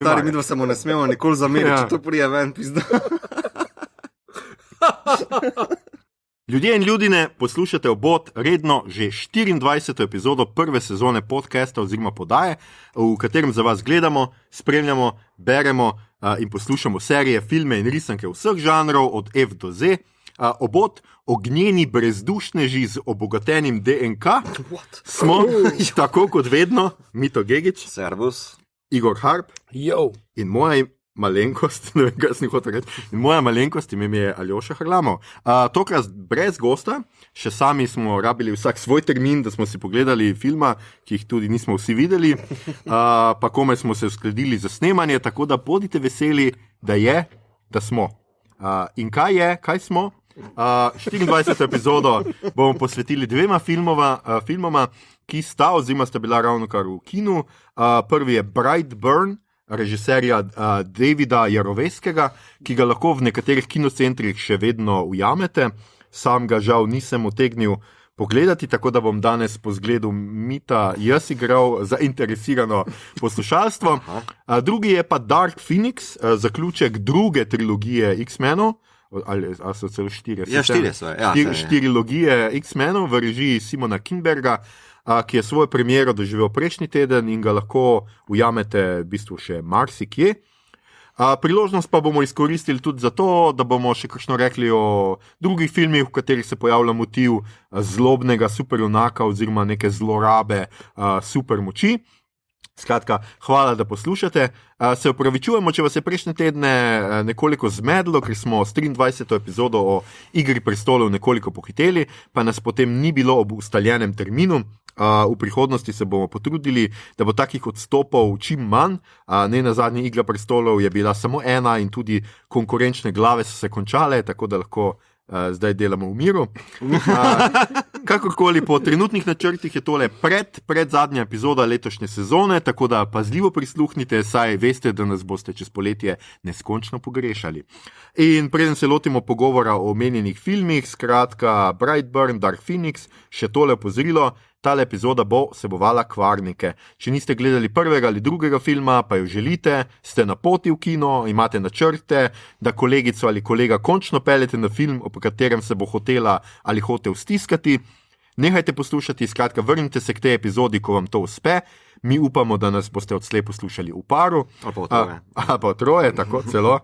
Stari, mi dva samo ne smemo nikoli zameriti, če to prije ven, pizda. Ljudje in ljudine, poslušate Obot redno že 24. epizodo prve sezone podcasta oziroma podaje, v katerem za vas gledamo, spremljamo, beremo in poslušamo serije, filme in risanke vseh žanrov od F do Z. Obot, ognjeni brezdušneži z obogatenim DNK, smo, tako kot vedno, Mito Gegić, Servus. Igor Harp Yo. in moja malenkost, ne vem, kaj sem hotel reči, in moja malenkost ime je Aljoša Harlamov. Tokrat brez gosta, še sami smo rabili vsak svoj termin, da smo si pogledali filma, ki jih tudi nismo vsi videli, pa komaj smo se uskladili za snemanje, tako da bodite veseli, da smo. In kaj smo? 24. epizodo bomo posvetili dvema filmoma, ki sta bila ravno kar v kinu. Prvi je Brightburn, režiserja Davida Jaroveskega, ki ga lahko v nekaterih kinocentrih še vedno ujamete. Sam ga žal nisem utegnil pogledati, tako da bom danes po zgledu Mita jaz igral zainteresirano poslušalstvo. Drugi je pa Dark Phoenix, zaključek druge trilogije X-menov, ali so celo štiri? Ja, štiri so. Štirilogije X-menov v režiji Simona Kinberga, ki je svojo premiero doživel prejšnji teden in ga lahko ujamete v bistvu še marsikje. Priložnost pa bomo izkoristili tudi zato, da bomo še kakšno rekli o drugih filmih, v katerih se pojavlja motiv zlobnega superjunaka oziroma neke zlorabe supermoči. Skratka, hvala, da poslušate. Se opravičujemo, če vas je prejšnje tedne nekoliko zmedlo, ker smo s 23. epizodo o Igri prestolov nekoliko pohiteli, pa nas potem ni bilo ob ustaljenem terminu. V prihodnosti se bomo potrudili, da bo takih odstopov čim manj. Ne nazadnje Igra prestolov je bila samo ena in tudi konkurenčne glave so se končale, tako da lahko zdaj delamo v miru. Kakorkoli, po trenutnih načrtih je tole predzadnja epizoda letošnje sezone, tako da pazljivo prisluhnite, saj veste, da nas boste čez poletje neskončno pogrešali. In preden se lotimo pogovora o omenjenih filmih, skratka Brightburn, Dark Phoenix, še tole opozorilo, tale epizoda bo vsebovala kvarnike. Če niste gledali prvega ali drugega filma, pa jo želite, ste na poti v kino, imate načrte, da kolegico ali kolega končno peljete na film, o katerem se bo hotela ali hotel stiskati, nehajte poslušati, skratka vrnite se k tej epizodi, ko vam to uspe. Mi upamo, da nas boste odslej poslušali v paru. Ali pa troje, tako celo.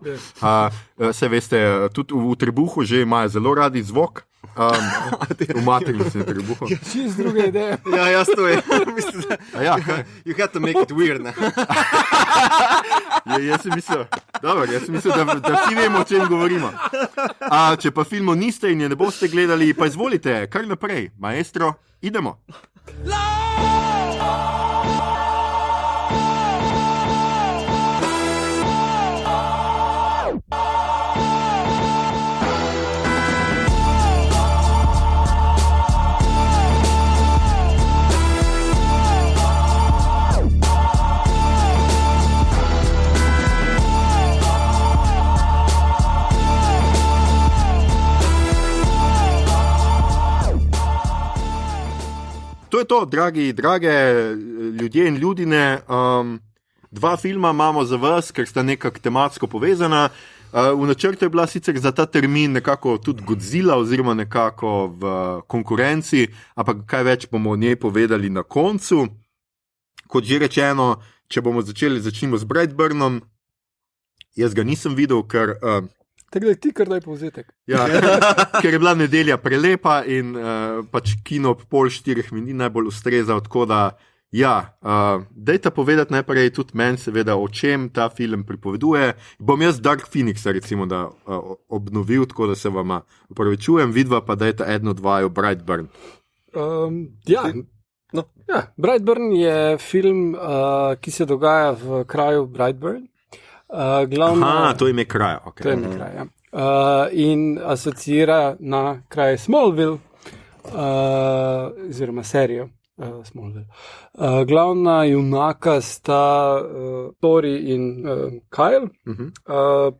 Se veste, tudi v trebuhu že imajo zelo radi zvok. V maternicem trebuhu. Čist druga ideja. Ja, jaz to je. You had to make it weird, ne? Jaz sem mislil, da vsi vemo, o čem govorimo. Če pa filmu niste in je ne boste gledali, pa izvolite, kar naprej. Maestro, idemo. To je to, drage ljudje in ljudine. Dva filma imamo za vas, ker sta nekako tematsko povezana. V načrtu je bila sicer za ta termin nekako tudi Godzilla oziroma nekako v konkurenci, ampak kaj več bomo o njej povedali na koncu. Kot že rečeno, če bomo začnimo z Brightburnom. Jaz ga nisem videl, ker... Tako da ti kar daj povzetek. Ja, ker je bila nedelja prelepa in pač kino ob 3:30 mi ni najbolj ustrezal, tako da dajte povedati najprej tudi meni seveda, o čem ta film pripoveduje. Bom jaz Dark Phoenixa recimo da obnovil, tako da se vama opravičujem, vidva pa dajte eno dvajo Brightburn. Brightburn je film, ki se dogaja v kraju Brightburn. To ime kraja. Okay. To ime kraja. In asocira na kraj Smallville, oziroma serijo Smallville. Glavna junaka sta Tori in Kyle,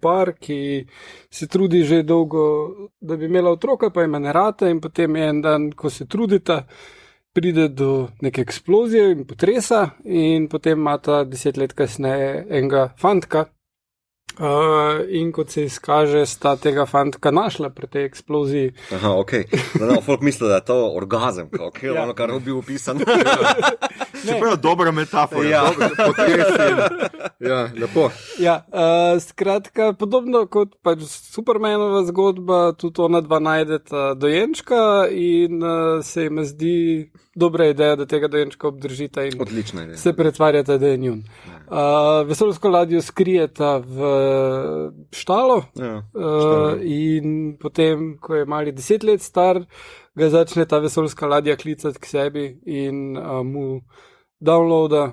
par, ki se trudi že dolgo, da bi imela otroka, pa ima ne rata, in potem en dan, ko se trudita, pride do neke eksplozije in potresa in potem ima ta 10 let kasneje enega fantka. In kot se izkaže, sta tega fantka našla pri tej eksploziji. Aha, ok. Folk misli, da je to orgazem, ono, kar je bil opisan. Čeprav dobra metafora. Ja. Ja, lepo. Ja, skratka, podobno kot pač Supermanova zgodba, tudi ona dva najdeta dojenčka in se jim zdi dobra ideja, da tega dojenčka obdržita in Odlična ideja. se pretvarjata, da je njun. Vesoljsko ladjo skrijeta v štalo in potem, ko je mali 10 let star, ga začne ta vesoljska ladja klicati k sebi in mu downloada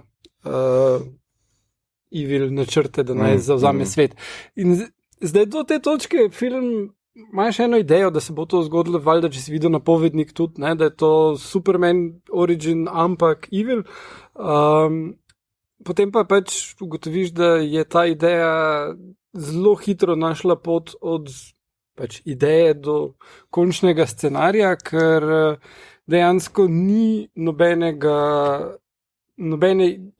evil načrte, da naj zavzame svet. In zdaj do te točke film ima še eno idejo, da se bo to zgodilo, valjda, če si videl napovednik tudi, ne, da je to Superman origin, ampak evil. Potem pa pač ugotoviš, da je ta ideja zelo hitro našla pot od pač ideje do končnega scenarija, ker dejansko ni nobene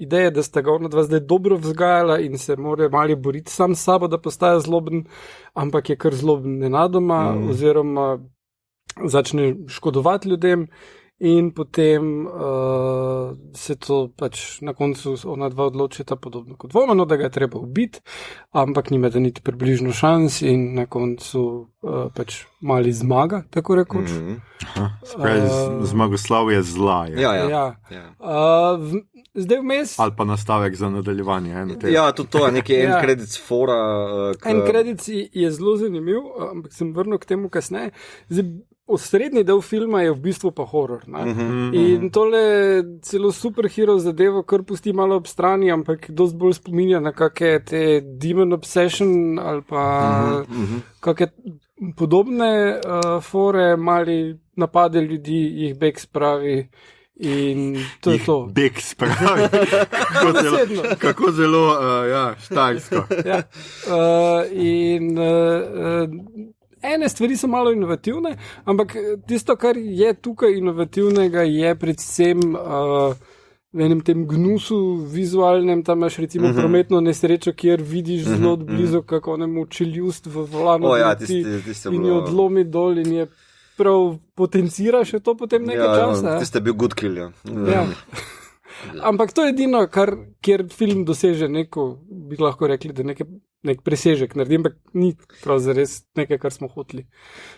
ideje, da sta ga ona dva zdaj dobro vzgajala in se mora mali boriti sam s sabo, da postaja zloben, ampak je kar zloben nenadoma oziroma začne škodovati ljudem. In potem se to pač na koncu ona dva odločita podobno kot Vomano, da ga je treba ubiti, ampak nima da niti približno šans in na koncu pač mali zmaga, tako rekoč. Zmagoslavje zla je. Ja. Zdaj vmes... Ali pa nastavek za nadaljevanje. Ja, tudi to je nekaj end credits fora. End credits je zelo zanimiv, ampak sem vrnil k temu kasneje. Zdaj, osrednji del filma je v bistvu pa horor. In tole celo superhero zadevo kar pusti malo ob strani, ampak dosti bolj spominja na kakšne te Demon Obsession ali pa kakšne podobne fore, mali napade ljudi, jih bek spravi in to je to. Bek spravi. Kako zelo štajsko. Ja. In ene stvari so malo inovativne, ampak tisto, kar je tukaj inovativnega, je predvsem v enem tem gnusu vizualnem, tam imaš recimo prometno nesrečo, kjer vidiš zelo blizu, kako onemu čeljust v volanu in jo odlomi dol in je prav potencira še to potem nekaj časa. Tiste bil good kill, ja. Ampak to je edino, kjer film doseže neko, bi lahko rekli, da nek presežek naredi, ampak ni prav zares nekaj, kar smo hoteli.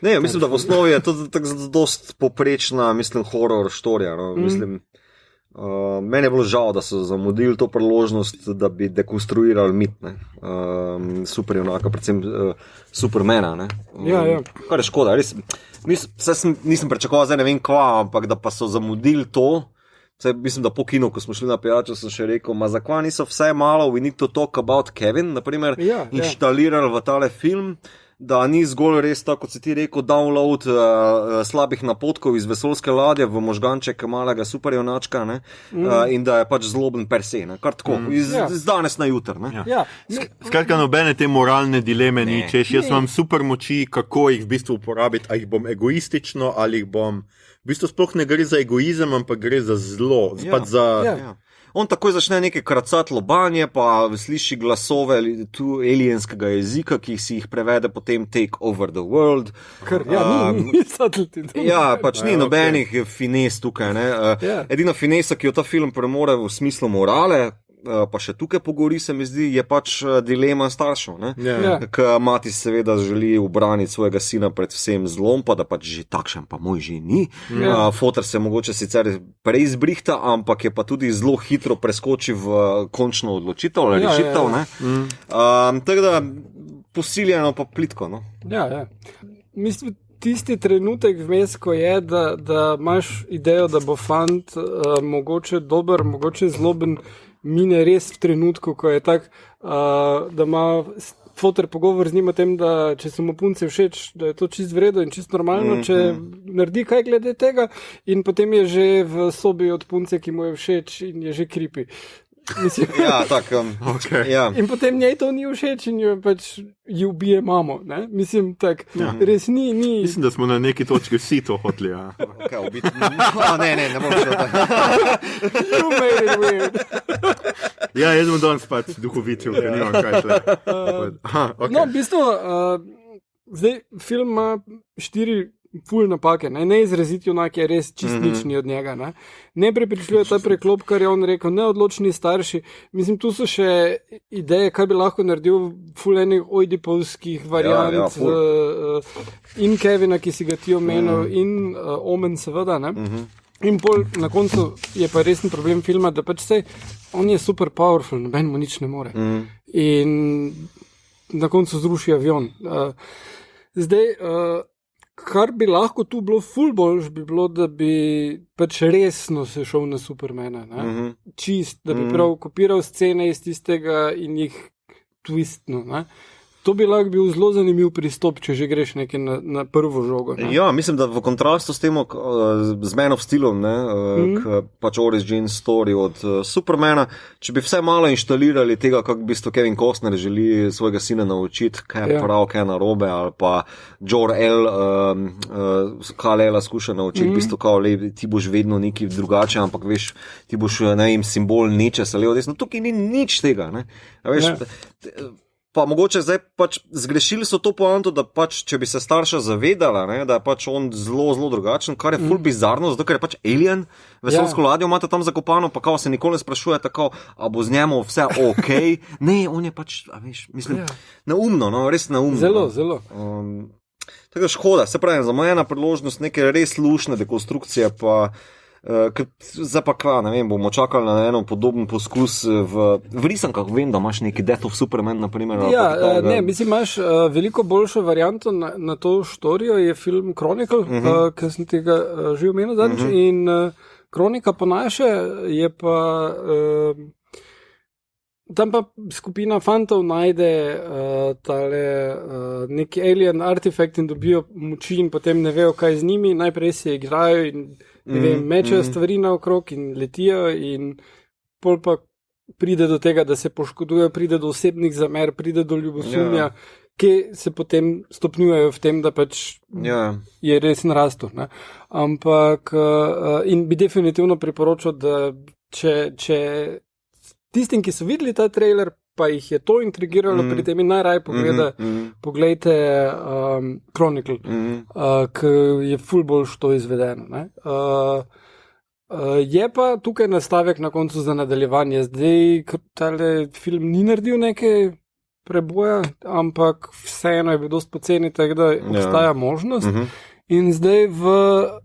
Ne, mislim, da v osnovi je to tako dost poprečna, horror štorija, no? Meni je bilo žal, da so zamudili to priložnost, da bi dekonstruirali mit, superjunaka, predvsem Supermana, ne? Ja. Kar je škoda, res, nisem pričakoval zdaj ne vem kva, ampak da pa so zamudili to. Mislim, da po kinu, ko smo šli na pijačo, sem še rekel, zakaj niso vse malo We Need to Talk About Kevin, naprimer, inštalirali v tale film, da ni zgolj res tako, kot si ti rekel, download slabih napotkov iz vesoljske ladje v možganček malega superjunačka, in da je pač zloben per se, kar tako, iz danes na jutr. Skratka, nobene te moralne dileme ni, češ, jaz imam super moči, kako jih v bistvu uporabiti, a jih bom egoistično, ali jih bom... V bistvu sploh ne gre za egoizem, ampak gre za zlo. On takoj začne nekaj kracati lobanje, pa sliši glasove alienskega jezika, ki si jih prevede potem Take Over the World. Pač ni nobenih fines tukaj. Edina finesa, ki jo ta film premore v smislu morale, pa še tukaj pogori, se mi zdi, je pač dilema staršev. Ker mati seveda želi ubraniti svojega sina pred vsem zlom, pa da pač že takšen pa moj že ni. Foter se mogoče sicer prej izbrihta, ampak je pa tudi zelo hitro preskočil v končno odločitev ali rešitev. Tako da posiljeno pa plitko. Mislim, tisti trenutek vmes, ko je, da imaš idejo, da bo fant mogoče dober, mogoče zloben, mine res v trenutku, ko je tak, da ima foter pogovor z njim o tem, da če so mu punce všeč, da je to čist vredo in čist normalno, če naredi kaj glede tega in potem je že v sobi od punce, ki mu je všeč in je že creepy. Mislim, okay. Ja. In potem njej to ni všeč in jo pač ji ubije mamo. Ne? Mislim, res ni. Mislim, da smo na neki točki vsi to hoteli. Ja. Okay, ne bom šel tako. You made it weird. Ja, jaz sem danes pač duhovitil, ker nimam kaj šle. Okay. No, v bistvu, zdaj film ima 4 ful napake, ne izraziti junak je res čistnični od njega. Ne prepričljuje ta preklop, kar je on rekel, neodločni starši. Mislim, tu so še ideje, kaj bi lahko naredil ful enih ojdipovskih variant in Kevina, ki si ga ti omenil, in Omen seveda, ne. In pol na koncu je pa resen problem filma, da pač on je super powerful, noben mu nič ne more. In na koncu zruši avion. Zdaj, kar bi lahko tu bilo ful boljš, bi bilo, da bi pač resno se šel na Supermana. Čist, da bi prav kopiral scene iz tistega in jih twistno. To bi lahko bil zelo zanimiv pristop, če že greš nekaj na prvo žogo. Ne? Ja, mislim, da v kontrastu s tem z Man of Steelom, pač origin story od Supermana, če bi vse malo inštalirali tega, kako bi Kevin Costner želi svojega sina naučiti, kaj je prav, kaj je narobe, ali pa Jor-El Kal-Ela skuša naučiti, bistvo kao, ti boš vedno neki drugače, ampak veš, ti boš simbol nečesa, levo, desno, tukaj ni nič tega, ne? Veš, pa mogoče zdaj pač zgrešili so to poanto, da pač, če bi se starša zavedala, da je pač on zelo, zelo drugačen, kar je ful bizarno, zato ker je pač alien, vesoljsko ladjo imate tam zakopano, pa kao se nikoli ne sprašuje tako, a bo z njemu vse okej. Ne, on je pač, veš, mislim, neumno, res neumno. Zelo, zelo. Tako škoda, se pravi, za moja priložnost neke res lušne dekonstrukcije, pa zdaj pa kva, ne vem, bomo čakali na eno podoben poskus v risankah, vem, da imaš neki Death of Superman, naprimer. Ja, ne, mislim, imaš veliko boljšo varianto na to štorijo, je film Chronicle, ki sem tega že omenil zadnjič, in Kronika po naše je pa tam pa skupina fantov najde neki alien artefakt in dobijo moči in potem ne vejo, kaj z njimi, najprej se igrajo in ne vem, mečejo stvari naokrog in letijo in pol pa pride do tega, da se poškodujejo, pride do osebnih zamer, pride do ljubosumja, ki se potem stopnjujejo v tem, da pač je res narastel. Ampak in bi definitivno priporočal, da če tistim, ki so videli ta trailer, pa jih je to intrigiralo pri tem in najraj poglejte Chronicle, ki je ful boljš to izvedeno. Je pa tukaj nastavek na koncu za nadaljevanje. Zdaj, tale film ni naredil neke preboja, ampak vseeno je bil dosti poceni, tako da obstaja možnost. In zdaj v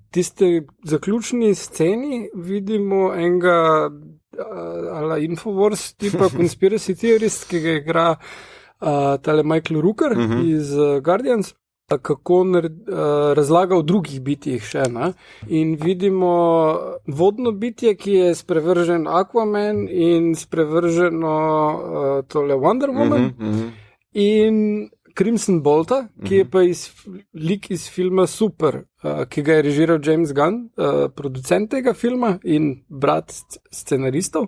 tiste zaključni sceni vidimo enega ala Infowars tipa conspiracy theorist, ki ga igra tale Michael Rooker iz Guardians, kako razlaga o drugih bitjih še. In vidimo vodno bitje, ki je sprevržen Aquaman in sprevrženo tole Wonder Woman in Crimson Bolta, ki je pa lik iz filma Super, ki ga je režiral James Gunn, producent tega filma in brat scenaristov.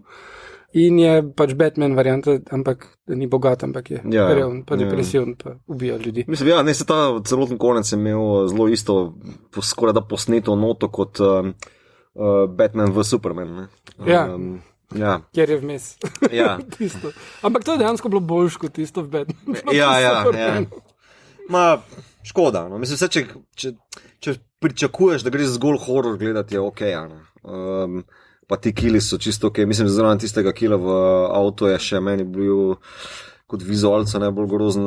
In je pač Batman varianta, ampak ni bogat, ampak je reven, pa depresiven, pa ubija ljudi. Mislim, ne se ta celoten konec je imel zelo isto, skoraj da posneto noto kot Batman v Superman. Ne? Kjer je vmes. Ampak to je dejansko bilo boljš kot tisto v Batman. Škoda. No. Mislim, če pričakuješ, da greš zgolj horror gledati, je okej. Pa ti kili so čisto okej. Mislim, da zraven tistega kila v avto je še meni bil kot vizualca najbolj grozen.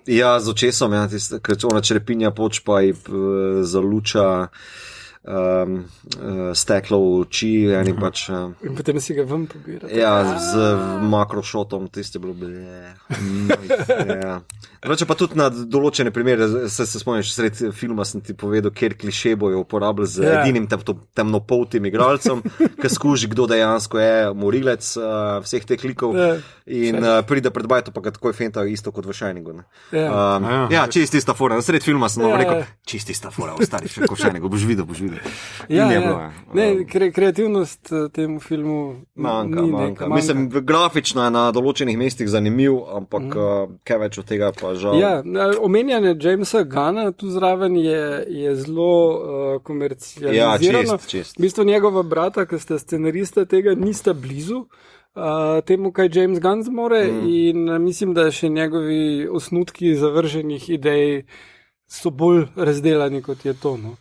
Z očesom, ker ona črepinja počpa in zaluča steklo v oči in pač in potem si ga ven pobira. Z makrošotom tiste bilo Drugače pa tudi na določene primere, se spomniš, sred filma sem ti povedal, kjer kliše bojo uporabljali z edinim temnopoltim igralcem, ki skuži, kdo dejansko je morilec vseh teh klikov in pride pred bajto, pa ga takoj fenta isto kot v Shiningu. Čist ista fora, sred filma sem rekel, čist ista fora, ostari še kot v Shiningu, boš videl. naredili. Kreativnost temu filmu manjka. Mislim, grafično je na določenih mestih zanimiv, ampak kaj več od tega pa žal. Ja, omenjanje Jamesa Gunna tu zraven je zelo komercializirano. Čist. V bistvu njegova brata, ki sta scenarista tega, nista blizu temu, kaj James Gunn zmore in mislim, da še njegovi osnutki zavrženih idej so bolj razdelani, kot je to. No.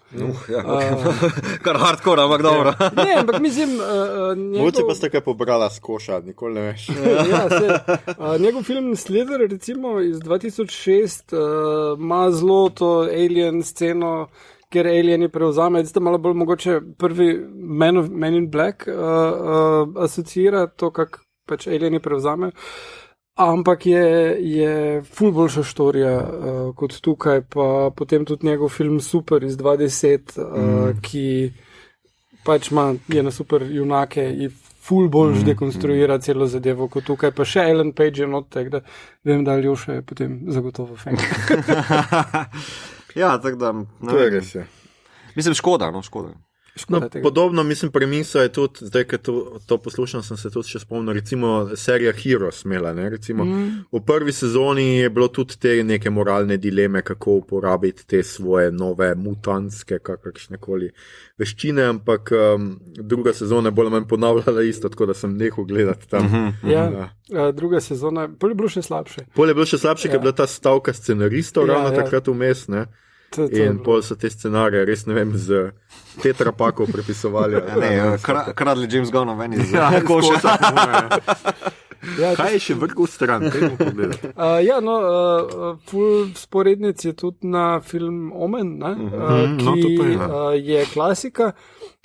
Kar hardcore, ampak dobro. Ne, ampak mislim... Mogoče pa ste kaj pobrala s koša, nikoli ne veš. Njegov film Slither, recimo iz 2006, ima zelo to alien sceno, ker alieni prevzame, zdaj malo bolj mogoče prvi Men in Black asocira to, kak pač alieni prevzame. Ampak je ful boljša štorija kot tukaj, pa potem tudi njegov film Super iz 2010, ki pač je na super junake in ful bolj dekonstruira celo zadevo kot tukaj, pa še Ellen Page je not, tako da vem, da Aljoša je potem zagotovo fan. Ja, tako da... To je res je. Mislim, škoda. Podobno, mislim, premisa je tudi, zdaj, ko to poslušam, sem se tudi še spomnil, recimo serija Heroes imela, ne, recimo v prvi sezoni je bilo tudi te neke moralne dileme, kako uporabiti te svoje nove mutantske, kakršnekoli veščine, ampak druga sezona je bolj ali manj ponavljala isto, tako da sem nehal gledati tam. Druga sezona, pol je bilo še slabše. Ker je bila ta stavka scenaristov ravno takrat vmes, ne. In pol so te scenarije, res ne vem, z tetrapakov prepisovali. Kradli James Gunn, meni z koša. Kaj je še vrgel stran? Ful sporednic je tudi na film Omen, ki je klasika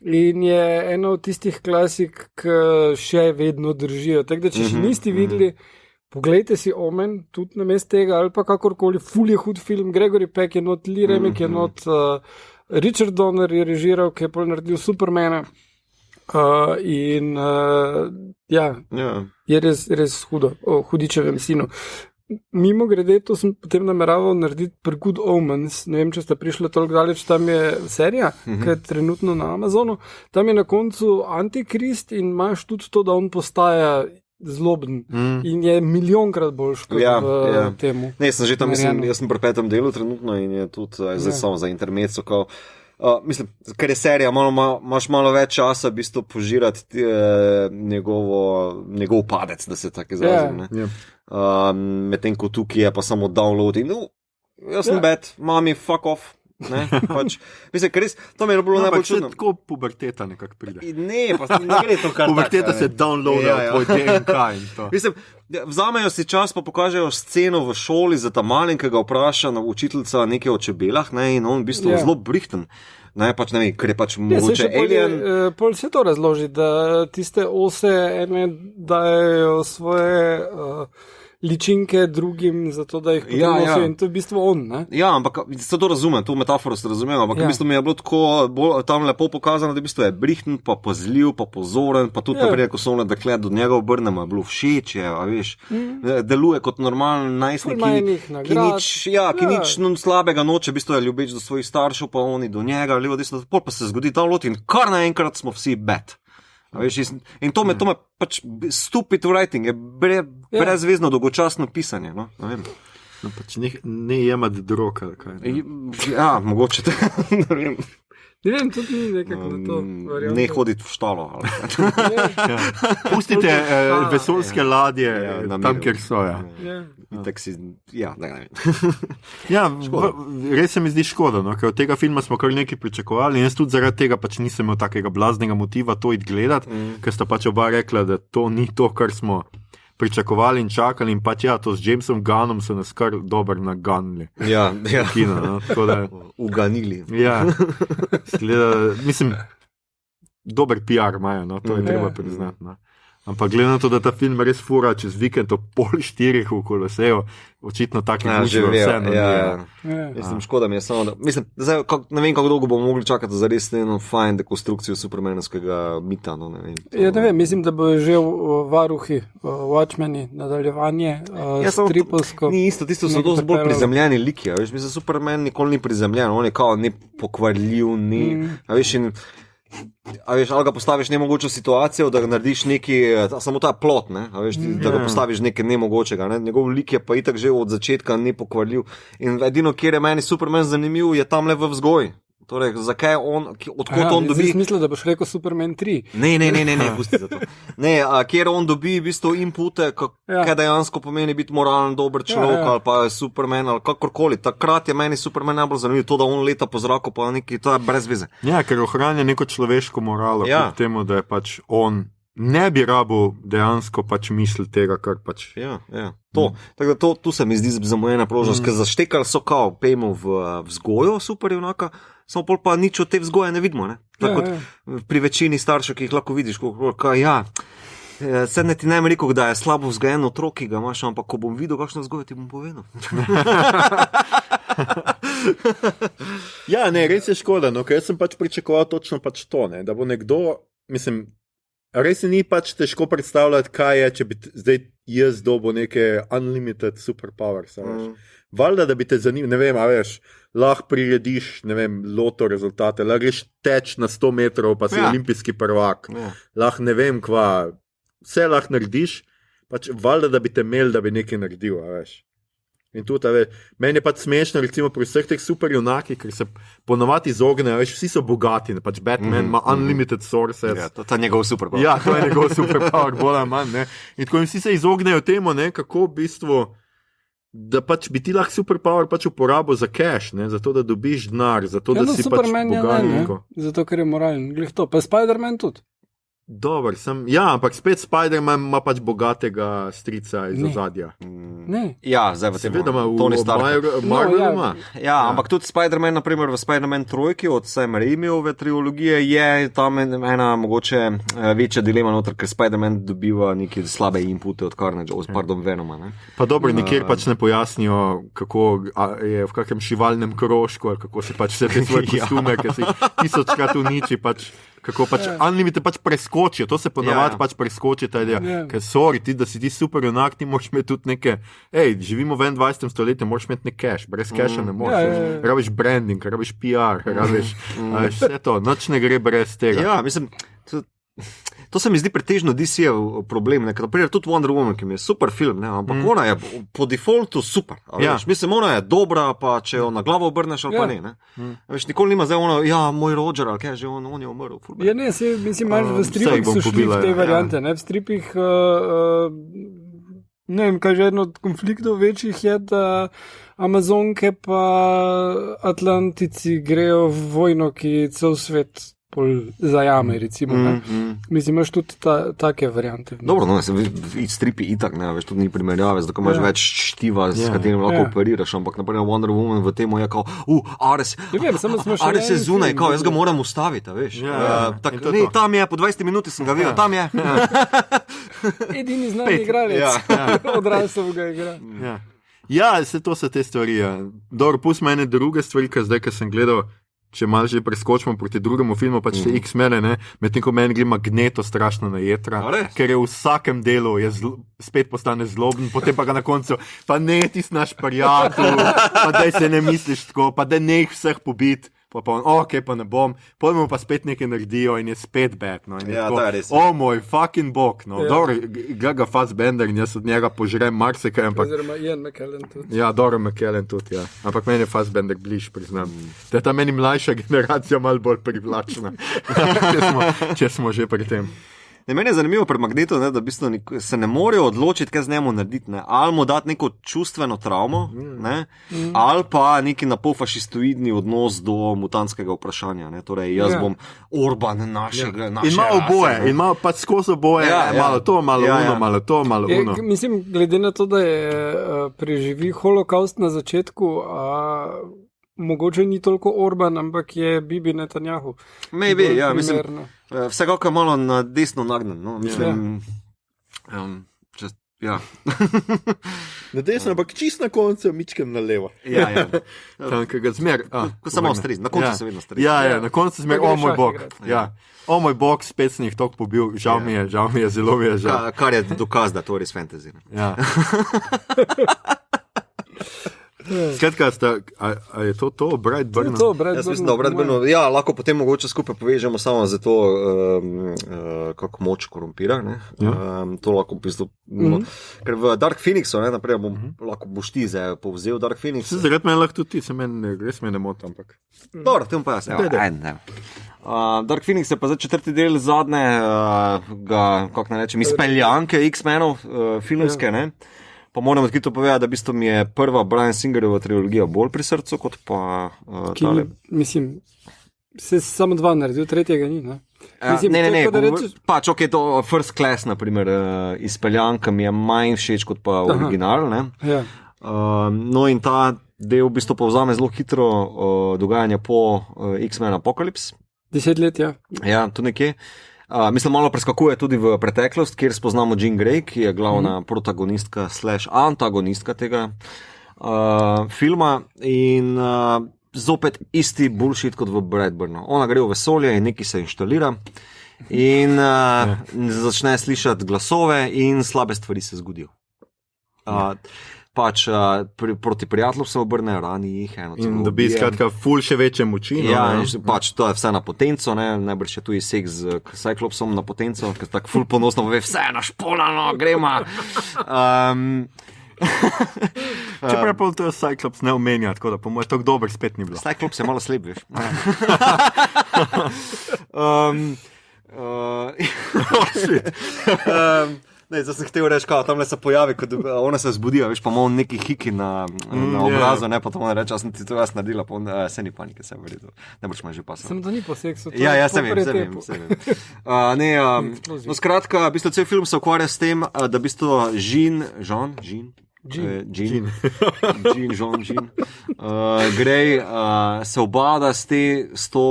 in je eno od tistih klasik, ki še vedno držijo. Tako da, če še niste videli, poglejte si Omen, tudi na mest tega, ali pa kakorkoli, ful je hud film, Gregory Peck je not, Lee Remick je not, Richard Donner je režiral, ki je pol naredil Supermana je res hudo, o Hudičevem sinu. Mimo grede, to sem potem nameraval narediti pri Good Omens, ne vem, če sta prišla toliko daleč, tam je serija, ki je trenutno na Amazonu, tam je na koncu Antikrist in imaš tudi to, da on postaja zloben in je milijonkrat boljš kot v temu. Ne, sem že tam, jaz sem pri 5. delu trenutno in je tudi zdaj samo za intermezzo, mislim, ker je serija, imaš malo več časa v bistvu požirati njegov padec, da se tako izrazim. Medtem ko tukaj je pa samo download in jaz sem bad, mami, fuck off. Mislim, ker res, to mi je bilo najbolj čudno. Tako puberteta nekako pride. Ne gre to kar puberteta se downloada tvoj DNK in to. Mislim, vzamejo si čas, pa pokažejo sceno v šoli za ta malenkega vpraša učiteljica nekaj o čebelah, in on v bistvu zelo brihten. Ne, ker je pač mogoče alien. Pol se to razloži, da tiste ose ene dajo svoje ličinke drugim, zato da jih potem nosijo in to je v bistvu on, ne? Ja, ampak se to razumem, to metaforo se razumem, ampak v bistvu mi je bilo tako tam lepo pokazano, da v bistvu je brihten, pa pazljiv, pa pozoren, pa tudi naprej, ko so one dekle do njega obrnemo, je bilo všeč, veš, deluje kot normalen najstnik, ki nič slabega noče, v bistvu je ljubeč do svojih staršev, pa oni do njega, levo, desno, pol pa se zgodi ta lot in kar naenkrat smo vsi bad. In to me pač stupid writing je brezvezno dolgočasno pisanje. No? Pač ne jemati drog ali kaj. Ja, mogoče te, ne vem. Ne vem, tudi ni nekako na to varianto. Ne hoditi v štalo. Pustite vesoljske ladje tam, kjer so. Res se mi zdi škoda, ker od tega filma smo kar nekaj pričakovali in jaz tudi zaradi tega pač nisem imel takega blaznega motiva to iti gledati, ker sta pač oba rekla, da to ni to, kar smo pričakovali in čakali in pač to z Jamesom Gunnom so nas kar dober naganili. Kino, tako da uganili. Mislim, dober PR imajo, to je treba priznati. Ampak glede na to, da ta film res fura čez vikend o 3:30 v Koloseju, očitno taki gužijo vseeno. Mislim, škoda mi je samo, da, mislim, zdaj, ne vem, kako dolgo bomo mogli čakati za res eno fajn dekonstrukcijo supermanovskega mita. No, ne vem, mislim, da bo že v Varuhi, Watchmeni, nadaljevanje, stripovsko. Ni isto, tisto so dosti bolj prizemljeni liki, veš, mislim, Superman nikoli ni prizemljen, on je kao nepokvarljiv, ali ga postaviš nemogočo situacijo, da ga narediš neki, samo ta plot, da ga postaviš nekaj nemogočega. Ne? Njegov lik je pa itak že od začetka nepokvarljiv. In edino, kjer je meni Superman zanimiv, je tam le v vzgoji. Torej, zakaj on, odkot on dobi... Jaz mislim, da boš rekel Superman 3. Ne, pusti za to. Kjer on dobi v bistvu inpute, kaj dejansko pomeni biti moralen dober človek ali pa Superman ali kakorkoli. Takrat je meni Superman najbolj zanimiv, to, da on leta po zraku, pa nekaj, to je brez veze. Ja, ker ohranja neko človeško moralo, kljub temu, da je pač on ne bi rabil dejansko pač misli tega, kar pač... Tu se mi zdi zamujena priložnost, ker zaštekali so kao, pejmo v vzgojo superjunaka, samo pol pa nič od te vzgoje ne vidimo. Ne? Tako pri večini staršev, ki jih lahko vidiš, sedaj ne ti najem rekel, da je slabo vzgojen otrok, ki ga imaš, ampak ko bom videl, kakšno vzgojo ti bom povedal. Ja, ne, res je škoda, no, ker jaz sem pač pričakoval točno pač to, ne, da bo nekdo, mislim, res ni pač težko predstavljati, kaj je, če bi zdaj jaz dobil neke unlimited superpowers, valjda, da bi te zanimalo, ne vem, a veš, lahko prirediš, ne vem, loto rezultate, lahko greš teč na 100 metrov, pa si olimpijski prvak, lahko ne vem kva, vse lahko narediš, pač valjda, da bi te imel, da bi nekaj naredil, a veš. In tudi, meni je pač smešno, recimo pri vseh teh superjunakih, ker se ponovadi izognejo, veš, vsi so bogati, pač Batman ima unlimited sources. Ja, to je njegov superpower. Ja, to je njegov superpower, bolj ali manj, ne. In tako vsi se izognejo temu, ne, kako v bistvu, da pač bi ti lahko superpower pač uporabil za cash, ne, zato da dobiš denar, zato da si pač bogatniko. Zato, ker je moralen, glih to, pa Spider-Man tudi. Dober, ampak spet Spider-Man ima pač bogatega strica iz ozadja. Ne. Ja, zdaj v tem Tony Stark. Marvel ima. Ja, ampak tudi Spider-Man, naprimer v Spider-Man 3, od Sama Raimiove trilogije, je tam ena mogoče večja dilema noter, ker Spider-Man dobiva neke slabe inpute od Carnage, Venoma. Ne? Pa dobro, nikjer pač ne pojasnijo, kako je v kakem šivalnem krožku, ali kako si pač vse te svoje kostume, ki si tisočkrat uniči, pač kako pač unlimited pač preskočijo, to se ponavadi pač preskoči ta ideja, ker sorry, ti, da si ti superjunak, ti moraš imeti tudi neke, živimo v 21. stoletju, moraš imeti nek cash, brez casha ne moreš, rabiš branding, rabiš PR, rabiš vse to, nič ne gre brez tega. Ja, mislim, to se mi zdi pretežno DC-jev problem, ker naprej tudi Wonder Woman, ki mi je super film, ne, ampak ona je po defaultu super, veš, mislim, ona je dobra, pa če jo na glavo obrneš ali pa ne. Veš, nikoli nima zdaj ono, moj Roger, ali kaj že, on je umrl. Ja, ne, mislim, malo v stripih so šli v te variante, ne, v stripih, ne vem, kaj že eno od konfliktov večjih je, da Amazonke pa Atlantici grejo v vojno, ki cel svet zajame, recimo. Mislim, imaš tudi take variante. Dobro, no, stripi itak, ne, veš, tudi ni primerjave, zato imaš več štiva, s katerim lahko operiraš, ampak naprimer Wonder Woman v temu je kao, Ares je zunaj, kao, jaz ga moram ustaviti, veš. Ne, tam je, po 20 minuti sem ga videl, tam je. Edini znani igralec, odrasel ga igra. Ja, to so te stvari. Dobro, pustimo ene druge stvari, ker zdaj, ker sem gledal, če malo že preskočimo proti drugemu filmu, pač te X-mene, ne, medtem ko meni gre Magneto strašno na jetra, ker je v vsakem delu spet postane zloben, potem pa ga na koncu, pa ne, ti si naš prijatelj, pa daj se ne misliš tako, pa daj ne jih vseh pobit, pa on, pa ne bom, potem pa spet nekaj naredijo in je spet bad, no, in je tako, moj fucking bog, no, dobro, ga Fassbender in jaz od njega požrem marsikaj, ampak... Oziroma Ian McKellen tudi. Ja, dobro, McKellen tudi, ja, ampak meni je Fassbender bliž, priznam. Da je ta meni mlajša generacija malo bolj privlačna, če smo že pri tem. Ne, meni je zanimivo pri Magnetu, ne, da v bistvu se ne morejo odločiti, kaj z njemu narediti. Ne. Ali mu dati neko čustveno travmo, ali pa neki napolfašistoidni odnos do mutantskega vprašanja. Ne. Torej, jaz bom Orban naše in malo oboje, in malo pač skozi oboje, malo to, malo uno, malo to, malo uno. Mislim, glede na to, da je preživi holokaust na začetku, mogoče ni toliko Orban, ampak je Bibi Netanjahu. Maybe, ja, mislim, vsekakor malo na desno nagnen, no, mislim, Ja. Na desno, ampak čist na koncu, mičkem na levo. Ja. Tam, ko ga zmer. Ko samo striz, na koncu se vedno striz. Ja, na koncu zmer, moj bog. Ja. Moj bog, spet sem jih toliko pobil, žal mi je, zelo mi je žal. Kar je dokaz, da to je res fantasy. Ja. Skratka, je to Brightburn? Jaz mislim, da Brightburn, ja, lahko potem mogoče skupaj povežemo samo za to, kako moč korumpira. To lahko v bistvu, ker v Dark Phoenixu, naprej lahko boš ti zdaj povzel Dark Phoenix. Zaradi meni lahko tudi ti, res me ne moti, ampak. Dobro, tem pa jaz. Dark Phoenix je pa zdaj 4. del kako naj rečem, izpeljanke X-menov filmske, ne? Pa moram odkrito povedati, da v bistvu mi je prva Bryan Singerova trilogija bolj pri srcu, kot pa tale. Mislim, se samo 2 naredil, 3. ni, ne? Mislim, ne, pač ok, to First Class, naprimer, izpeljanka mi je manj všeč kot pa original, ne? Ja. No in ta del v bistvu povzame zelo hitro dogajanje po X-Men Apocalypse. 10 let, ja. Ja, tu nekje. Mislim, malo preskakuje tudi v preteklost, kjer spoznamo Jean Grey, ki je glavna protagonistka / antagonistka tega filma in zopet isti bullshit kot v Brightburnu. Ona gre v vesolje in nekaj se inštalira in začne slišati glasove in slabe stvari se zgodijo. Pač proti prijatelju se obrne, rani jih eno celo. In dobi skratka ful še večje moči. Ja, pač to je vse na potenco, najbrž je tu seks z Cyclopsom na potenco, ker tako ful ponosno pove, vse našponano, gremo. Čeprav pa to Cyclops ne omenja, tako da po mojem tako dober spet ni bilo. Cyclops je malo slep, veš. Ne, zdaj sem hotel reči, tam le se pojavi, ko ona se zbudijo, veš, pa ima neki hiki na obrazu, ne, pa to ona reče, sem ti to jaz naredila, pa se ni panike, se v redu, ne boš me že pasal. Sem to ni po seksu. Ja, se vem. No, skratka, v bistvu cel film se ukvarja s tem, da v bistvu Jean Grey se obada s to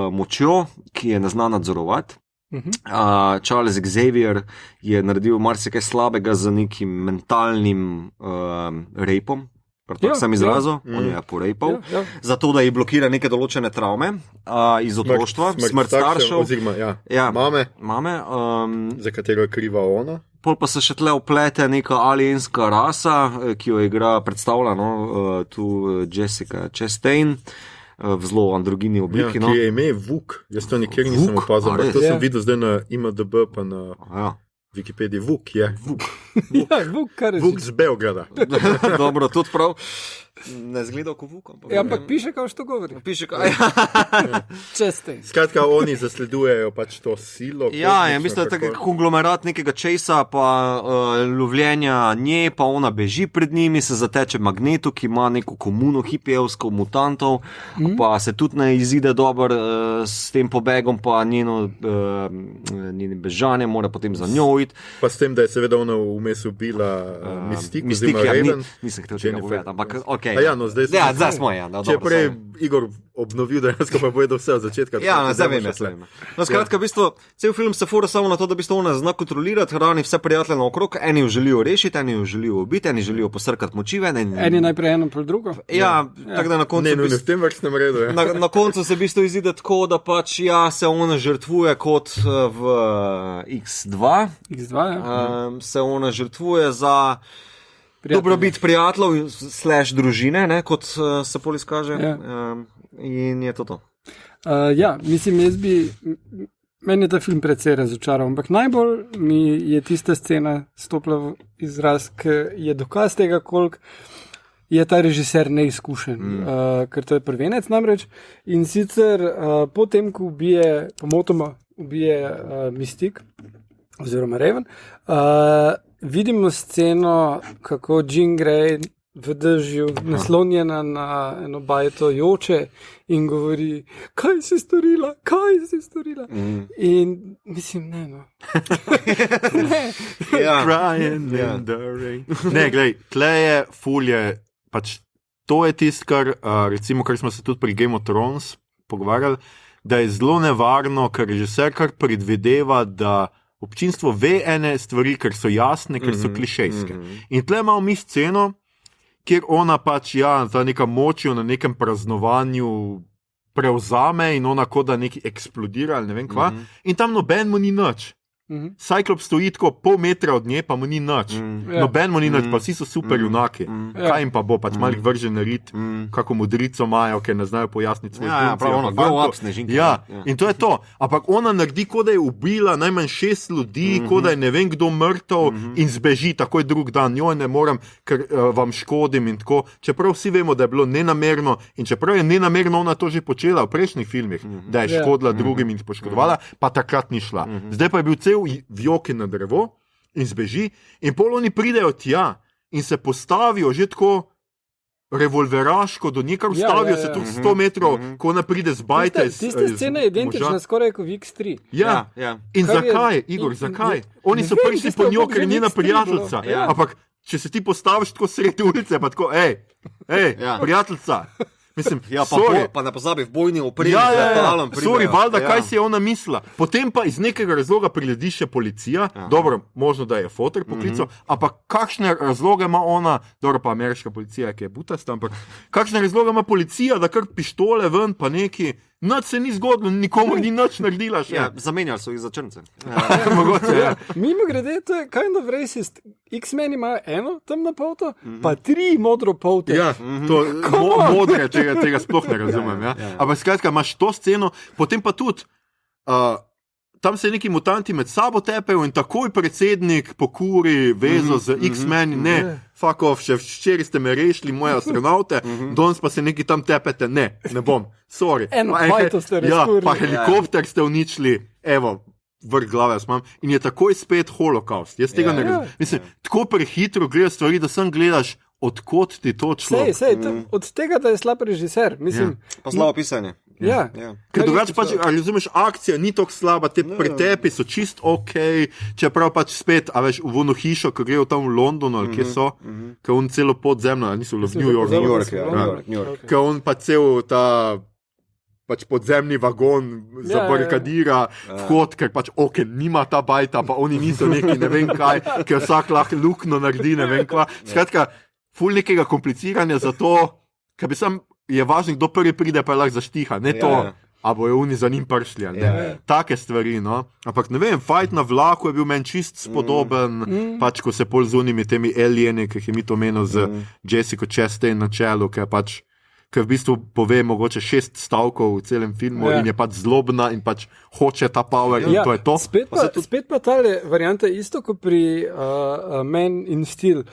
močjo, ki je ne zna nadzorovati. Charles Xavier je naredil marsikaj slabega z nekim mentalnim rejpom, tako sem izrazil, on je porejpal, zato da je blokira neke določene travme iz otroštva, smrt staršev, mame, za katero je kriva ona. Pol pa se še tle uplete neka alienska rasa, ki jo igra predstavljeno tu Jessica Chastain, v zelo androgini obliki. Ki je ime Vuk, jaz to nikjer nisem opazil, to sem videl zdaj na IMDb pa na Wikipediji. Vuk je. Vuk z Beograda. Dobro, tudi prav. Ne zgleda kot Vuk. Ampak piše, kao što govori. Česte. Skratka, oni zasledujejo pač to silo. Ja, mislim, da je konglomerat nekega časa, pa lovljenja nje, pa ona beži pred njimi, se zateče Magnetu, ki ima neko komuno hipijevsko mutantov, pa se tudi ne izide dobro s tem pobegom, pa njeni bežanje mora potem za njo iti. Pa s tem, da je seveda ona vmes ubila Mystique, oziroma Raven. Nisem hotel tega povedati, ampak ok. No, zdaj smo. Če prej Igor obnovil, da jaz pa povedal vse od začetka. Ja, zdaj vem. No, skratka, v bistvu, cel film se fura samo na to, da bi ona zna kontrolirati, hrani vse prijatelje naokrog, eni jo želijo rešiti, eni jo želijo ubiti, eni želijo posrkati močive. Eni najprej eno pred drugo. Ja, tako da na koncu... Ne, v tem vrstnem redu. Na koncu se v bistvu izide tako, da pač se ona žrtvuje kot v X2. Se ona žrtvuje za... dobrobit prijateljev / družine, kot se pol izkaže. In je to. Mislim, meni je ta film precej razočaral, ampak najbolj mi je tista scena stopila v izraz, ki je dokaz tega, koliko je ta režiser neizkušen, ker to je prvenec namreč. In sicer potem, ko pomotoma ubije Mystique, oziroma Raven, vidimo sceno, kako Jean Grey v dežju naslonjena na eno bajto joče in govori, kaj si storila? In mislim, ne. Crying in the rain. Ne, glej, tle je fulje, pač to je tisto, kar recimo, kar smo se tudi pri Game of Thrones pogovarjali, da je zelo nevarno, ker režiser kar predvideva, da občinstvo ve ene stvari, ker so jasne, ker so klišejske. In tle imamo mi sceno, kjer ona pač, za neka močjo na nekem praznovanju prevzame in ona kot da neki eksplodira ali ne vem kva. In tam noben mu ni nič. Cyclop stoji tako pol metra od nje, pa mu ni nič. Noben mu ni nič, pa vsi so super junaki. Kaj jim pa bo, pač malih vrže narit, kako modrico imajo, ker ne znajo pojasniti svoj funkcijo. In to je to. Ampak ona naredi, kot da je ubila najmanj 6 ljudi, kot da je ne vem kdo mrtev in zbeži takoj drug dan. Joj, ne morem, ker vam škodim in tako. Čeprav vsi vemo, da je bilo nenamerno in čeprav je nenamerno ona to že počela v prejšnjih filmih, da je škodila drugim in poškodovala, pa takrat ni šla. Zdaj pa je bil cel vjoki na drevo in zbeži in pol oni pridejo tja in se postavijo že tako revolveraško do nekaj, ustavijo se tudi 100 metrov, ko ona pride z bajta. Tiste scene je identična skoraj kot v X3. In zakaj, Igor, zakaj? Oni so prišli po njo, ker je njena prijateljica. Ampak, če se ti postaviš tako sredi ulice, pa tako, prijateljica. Mislim, pa ne pozabi v bojni opremi. Valjda, kaj si je ona mislila. Potem pa iz nekega razloga priledi še policija. Dobro, možno, da je fotor poklical, ampak kakšne razloge ima ona, dobro pa ameriška policija, ki je butasta, ampak kakšne razloge ima policija, da kar pištole ven, pa neki, nič se ni zgodilo, nikomu ni nič naredila še. Zamenjali so jih za črnce. Mogoče, Mimo grede, to je kind of racist. X-Men imajo eno temno polto, pa 3 modro polte. To modre, tega sploh ne razumem. Ampak skratka, imaš to sceno, potem pa tudi tam se neki mutanti med sabo tepejo in takoj predsednik pokuri vezo z X-Men, ne, fuck off, še včeraj ste me rešili, moje astronaute, danes pa se neki tam tepete, ne bom, sorry. Eno fajto ste razkurili. Pa helikopter ste uničili, evo, vrh glave jaz imam, in je takoj spet holokaust. Jaz tega ne razumem. Mislim, tako prehitro gledaš stvari, da sem gledaš, odkot ti to človek. Od tega, da je slab režiser. Mislim, pa slabo pisanje. Ker drugače pač, ali razumeš, akcija ni tako slaba, te pretepi so čist okej, čeprav pač spet, a veš, v ono hišo, ko grejo tam v Londonu, ali kje so, ker on celo podzemno, ali niso v New York, ker on pa cel ta pač podzemni vagon zabarikadira vhod, ker pač nima ta bajta, pa oni niso neki ne vem kaj, ker vsak lahko lukno naredi, ne vem kva. Skratka, ful nekega kompliciranja za to, ker bi sam je važno, kdo prvi pride, pa je lahko zaštiha, ne to, a bojo oni za njim pršli, take stvari, no. Ampak ne vem, fight na vlaku je bil meni čist spodoben, pač ko se pol z unimi temi alieni, ki jih je mi to menil z Jessica Chastain na čelu, ker pač ker v bistvu pove mogoče 6 stavkov v celem filmu in je pač zlobna in pač hoče ta power in to je to. Spet pa tale varianta isto kot pri Man in Steel.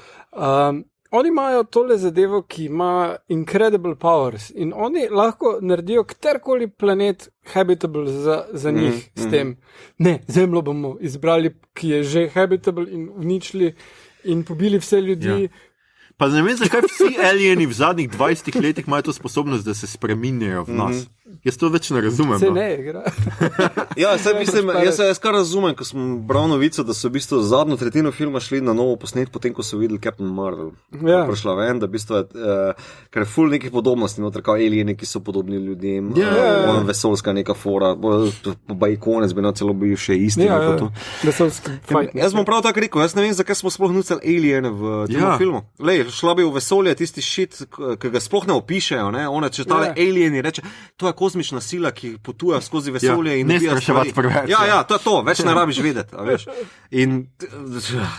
Oni imajo tole zadevo, ki ima incredible powers in oni lahko naredijo katerkoli planet habitable za njih s tem. Ne, Zemljo bomo izbrali, ki je že habitable in uničili in pobili vse ljudi. Pa ne vem, zakaj vsi alieni v zadnjih 20 letih imajo to sposobnost, da se spreminjajo v nas. Jaz to več ne razumem. Se ne igra. Jaz kar razumem, ko sem bral novico, da so v bistvu zadnjo tretjino filma šli na novo posnet, potem ko so videli Captain Marvel. Prišla ven, da v bistvu ker je ful nekih podobnosti noter, kao alieni, ki so podobni ljudem, vesolska neka fora, pa ikonec bi na celo bil še isti. Jaz bom prav tako rekel, jaz ne vem, zakaj smo sploh nucali aliene v tem filmu. Lej, šla bi v vesolje, tisti shit, ki ga sploh ne opišejo, ne, one četale alieni, reče, to je kozmična sila, ki potuje skozi vesolje in ubija stvari. To je to, več ne rabiš vedeti, a veš. In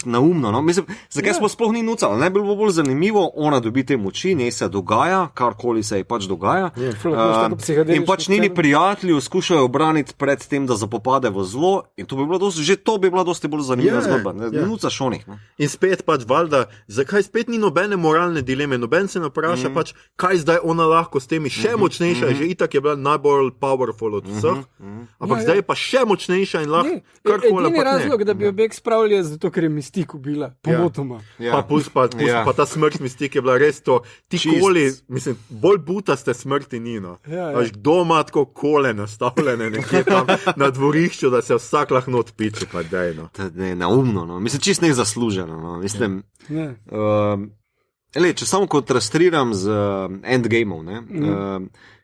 naumno, no. Mislim, zakaj smo sploh ni nucali, ne, bilo bolj zanimivo, ona dobi te moči, njej se dogaja, karkoli se ji pač dogaja. In pač njeni prijatelji skušajo obraniti pred tem, da zapopade v zlo in to bi bilo dosti bolj zanimiva zgodba. Ne nucaš onih. In spet pač valjda, zakaj spet ni nobene moralne dileme, noben se ne vpraša pač, kaj zdaj ona lahko s temi še močnejša, že itak je bila najbolj powerful od vseh, ampak zdaj je pa še močnejša in lahko karkoli. Edini razlog, da bi obek spravili, je zato, ker je Mystique ubila, pomotoma. Pa ta smrt Mystique je bila res to, tikoli, mislim, bolj butaste smrti ni, no. Kdo ima tako kole nastavljene nekje tam na dvorišču, da se vsak lahko odpiče, pa dej, no. Ne, naumno, no. Mislim, čist nek zasluženo, no. Mislim, če samo kontrastiram z Endgameom, ne,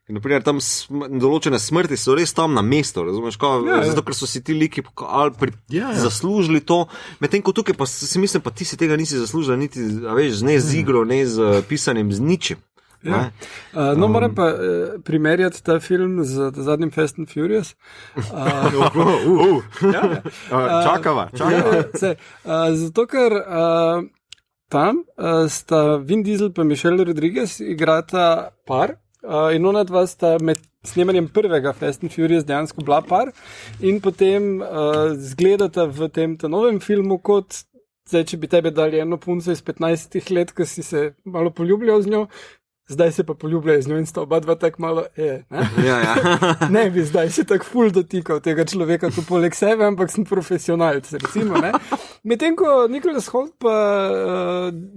Naprimer, tam določene smrti so res tam na mestu, razumeš? Zato, ker so si ti liki zaslužili to, medtem ko tukaj pa si mislim, pa ti si tega nisi zaslužila, niti, veš, ne z igro, ne z pisanjem, z ničim. Ja. Moram pa primerjati ta film z zadnjim Fast and Furious. Čakava. Zato, ker tam sta Vin Diesel pa Michelle Rodriguez igrata par. In ona dva sta med snemanjem prvega Fast and Furious dejansko bila par in potem zgledata v tem novem filmu kot, zdaj, če bi tebe dali eno punco iz 15 let, ki si se malo poljubljal z njo, zdaj se pa poljubljajo z njo in sta oba dva tako malo, ne? Ne bi zdaj se tako ful dotikal tega človeka, ko poleg sebe, ampak sem profesionalc, recimo, ne? Medtem ko Nicholas Hoult pa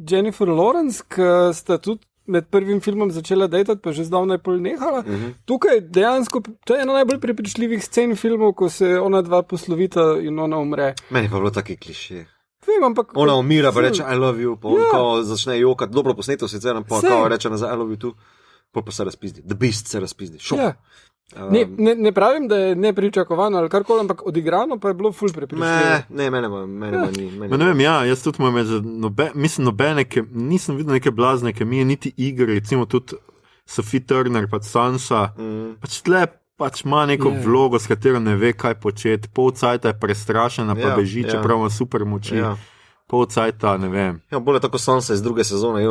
Jennifer Lawrence, ki sta tudi med prvim filmom začela dejtati, pa že zdavnaj pol nehala. Tukaj dejansko, to je ena najbolj prepričljivih scen filmov, ko se ona dva poslovita in ona umre. Meni pa bilo taki klišej. Ampak ona umira, pa reče I love you, pa on kao začne jokati, dobro posneto sicer, pa kao reče nazaj I love you too, pa se razpizdi. The Beast se razpizdi. Šok. Ja. Ne pravim, da je nepričakovano ali karkoli, ampak odigrano pa je bilo ful prepričljivo. Ne, mene ni. Ne vem, jaz tudi imam, mislim, nisem videl neke blazne kemije, niti igre, recimo tudi Sophie Turner, pa Sansa, pač tle ima neko vlogo, s katero ne ve, kaj početi, pol cajta je prestrašena, pa beži, čeprav ima super moči. Pol cajta, ne vem. Ja, bolje tako Sansa iz druge sezone,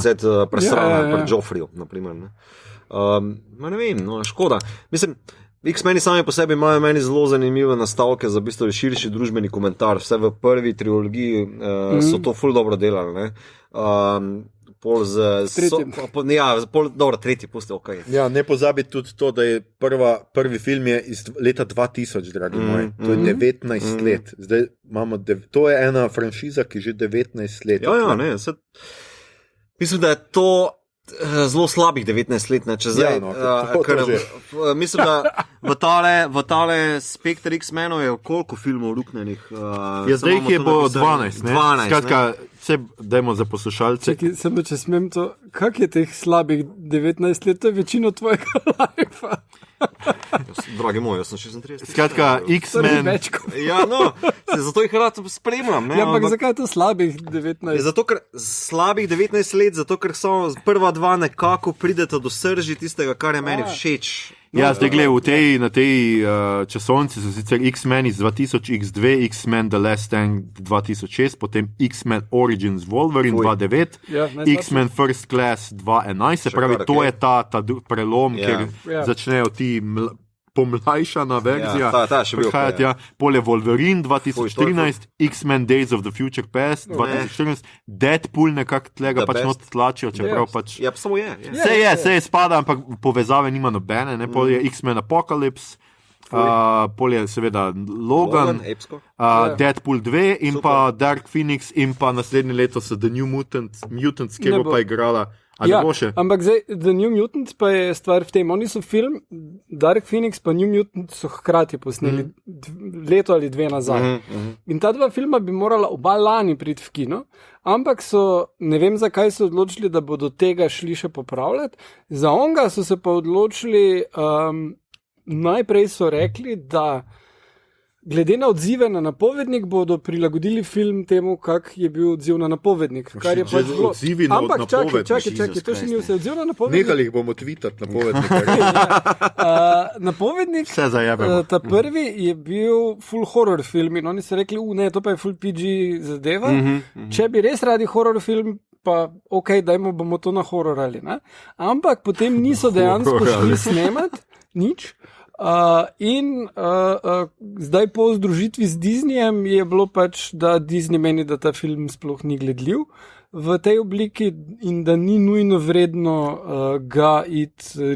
spet presrana pred Joffreyjo, naprimer, ne. Ne vem, škoda. Mislim, X-meni sami po sebi imajo meni zelo zanimive nastavke za bistvo širši družbeni komentar. Vse v prvi trilogiji so to ful dobro delali, ne. Dobro, tretji, pusti, ok. Ja, ne pozabi tudi to, da je prvi film je iz leta 2000, dragi moji. To je 19 let. Zdaj imamo, to je ena franšiza, ki že 19 let. Ja, ne, mislim, da je to zelo slabih 19 let, ne, če zdaj, mislim, da v tale spektr X-menov je koliko filmov ruknenih. Zdaj jih je bo 12, ne? 12, skratka, vse dajmo za poslušalce. Če smem to, kak je teh slabih 19 let, to je večino tvojega lajfa. Dragi moj, jaz sem 36. Skratka, X-men. Ja, no, zato jih rad spremljam. Ne, ja, ampak zakaj je to slabih 19? Zato, ker slabih 19 let, zato, ker so prva dva nekako prideta do srži tistega, kar je meni všeč. Ja, zdaj gledaj, na tej časovnici so sicer X-Men iz 2000, X2, X-Men The Last Stand 2006, potem X-Men Origins Wolverine 2009, X-Men First Class 2011, se pravi, to je ta prelom, kjer začnejo ti pomlajšana verzija. Še bil. Pol je Wolverine 2013, X-Men Days of the Future Past 2014, Deadpool nekako tlega pač not tlačijo, čeprav pač... Ja, samo je. Se je spada, ampak povezave nima nobene, ne? Pol je X-Men Apocalypse, pol je seveda Logan, Deadpool 2 in pa Dark Phoenix in pa naslednje leto so The New Mutants, kjer bo pa igrala. Ampak zdaj, The New Mutants pa je stvar v tem, oni so film, Dark Phoenix pa New Mutants so hkrati posneli leto ali dve nazaj. In ta dva filma bi morala oba lani priti v kino, ampak so, ne vem zakaj so odločili, da bodo tega šli še popravljati, za onga so se pa odločili, najprej so rekli, da glede na odzive na napovednik bodo prilagodili film temu, kak je bil odziv na napovednik. Kar je pač bilo... Ampak čakaj, to še ni vse odziv na napovednik. Nehali jih bomo tweetati napovednik. Napovednik, ta prvi je bil full horror film in oni so rekli, ne, to pa je full PG zadeva. Če bi res radi horror film, pa ok, dajmo bomo to na horrorali, ne? Ampak potem niso dejansko šli snemati nič. Zdaj po združitvi z Disneyjem je bilo pač, da Disney meni, da ta film sploh ni gledljiv v tej obliki in da ni nujno vredno ga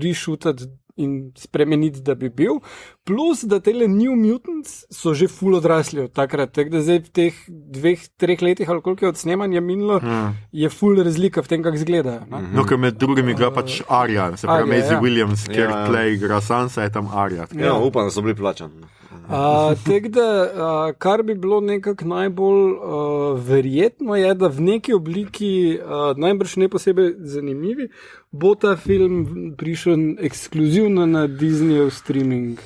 reshootat in spremeniti, da bi bil. Plus, da tele New Mutants so že full odrasli od takrat, tako da zdaj v teh 2-3 letih ali koliko je od snemanja minilo, je full razlika v tem, kako izgledajo. No, ker med drugimi igra pač Arya, se pravi Maisie Williams, kjer tlej igra Sansa, je tam Arya. Ja, upam, da so bili plačani. Tako da, kar bi bilo nekako najbolj verjetno, je, da v neki obliki, najbrž ne posebej zanimivi, bo ta film prišel ekskluzivno na Disneyjev streaming.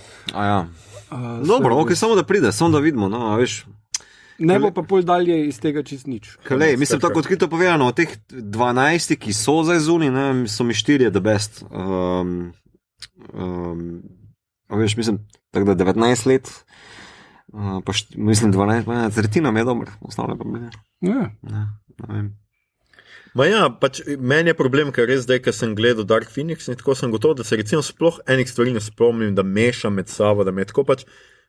Dobro, samo da pride, samo da vidimo, no, veš. Ne bo pa pol dalje iz tega čist nič. Mislim, tako odkrito povedano, od teh 12, ki so zdaj zunaj, so mi 4 the best. Veš, mislim, tako da 19 let, pa mislim 12, tretjina mi je dobro, ostalo pa mi ne. Ne vem. Pač meni je problem, ker res zdaj, ker sem gledal Dark Phoenix in tako sem gotov, da se recimo sploh enih stvari ne spomnim, da mešam med sabo, da me tako pač.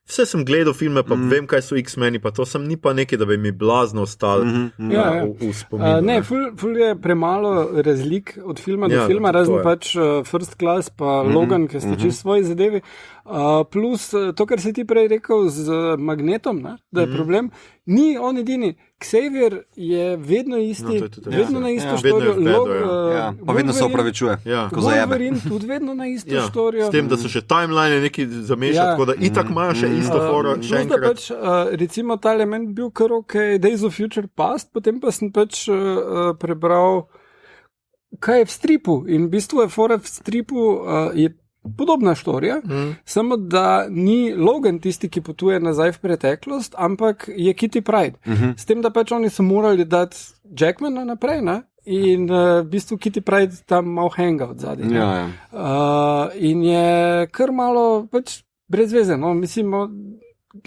Vse sem gledal filme, pa vem, kaj so X-meni, pa to sem ni pa nekaj, da bi mi blazno ostalo v spominu. Ne, ful je premalo razlik od filma do filma, razen pač First Class pa Logan, ki sta čisto svoji zadevi. Plus to, kar si ti prej rekel z Magnetom, ne, da je problem, ni on edini. Xavier je vedno isti, vedno na isto štorijo. Pa vedno se opravičuje. Wolverine tudi vedno na isto štorijo. S tem, da so še timeline neki zamešali, tako da itak imajo še isto foro, še enkrat. Pač, recimo ta element bil kar ok, Days of Future Past, potem pa sem pač prebral, kaj je v stripu. In v bistvu je fora v stripu je podobna štorija, samo da ni Logan tisti, ki potuje nazaj v preteklost, ampak je Kitty Pryde. S tem, da pač oni so morali dati Jackmana naprej, ne? In v bistvu Kitty Pryde tam malo hanga od zadaj. In je kar malo pač brez veze, no, mislim,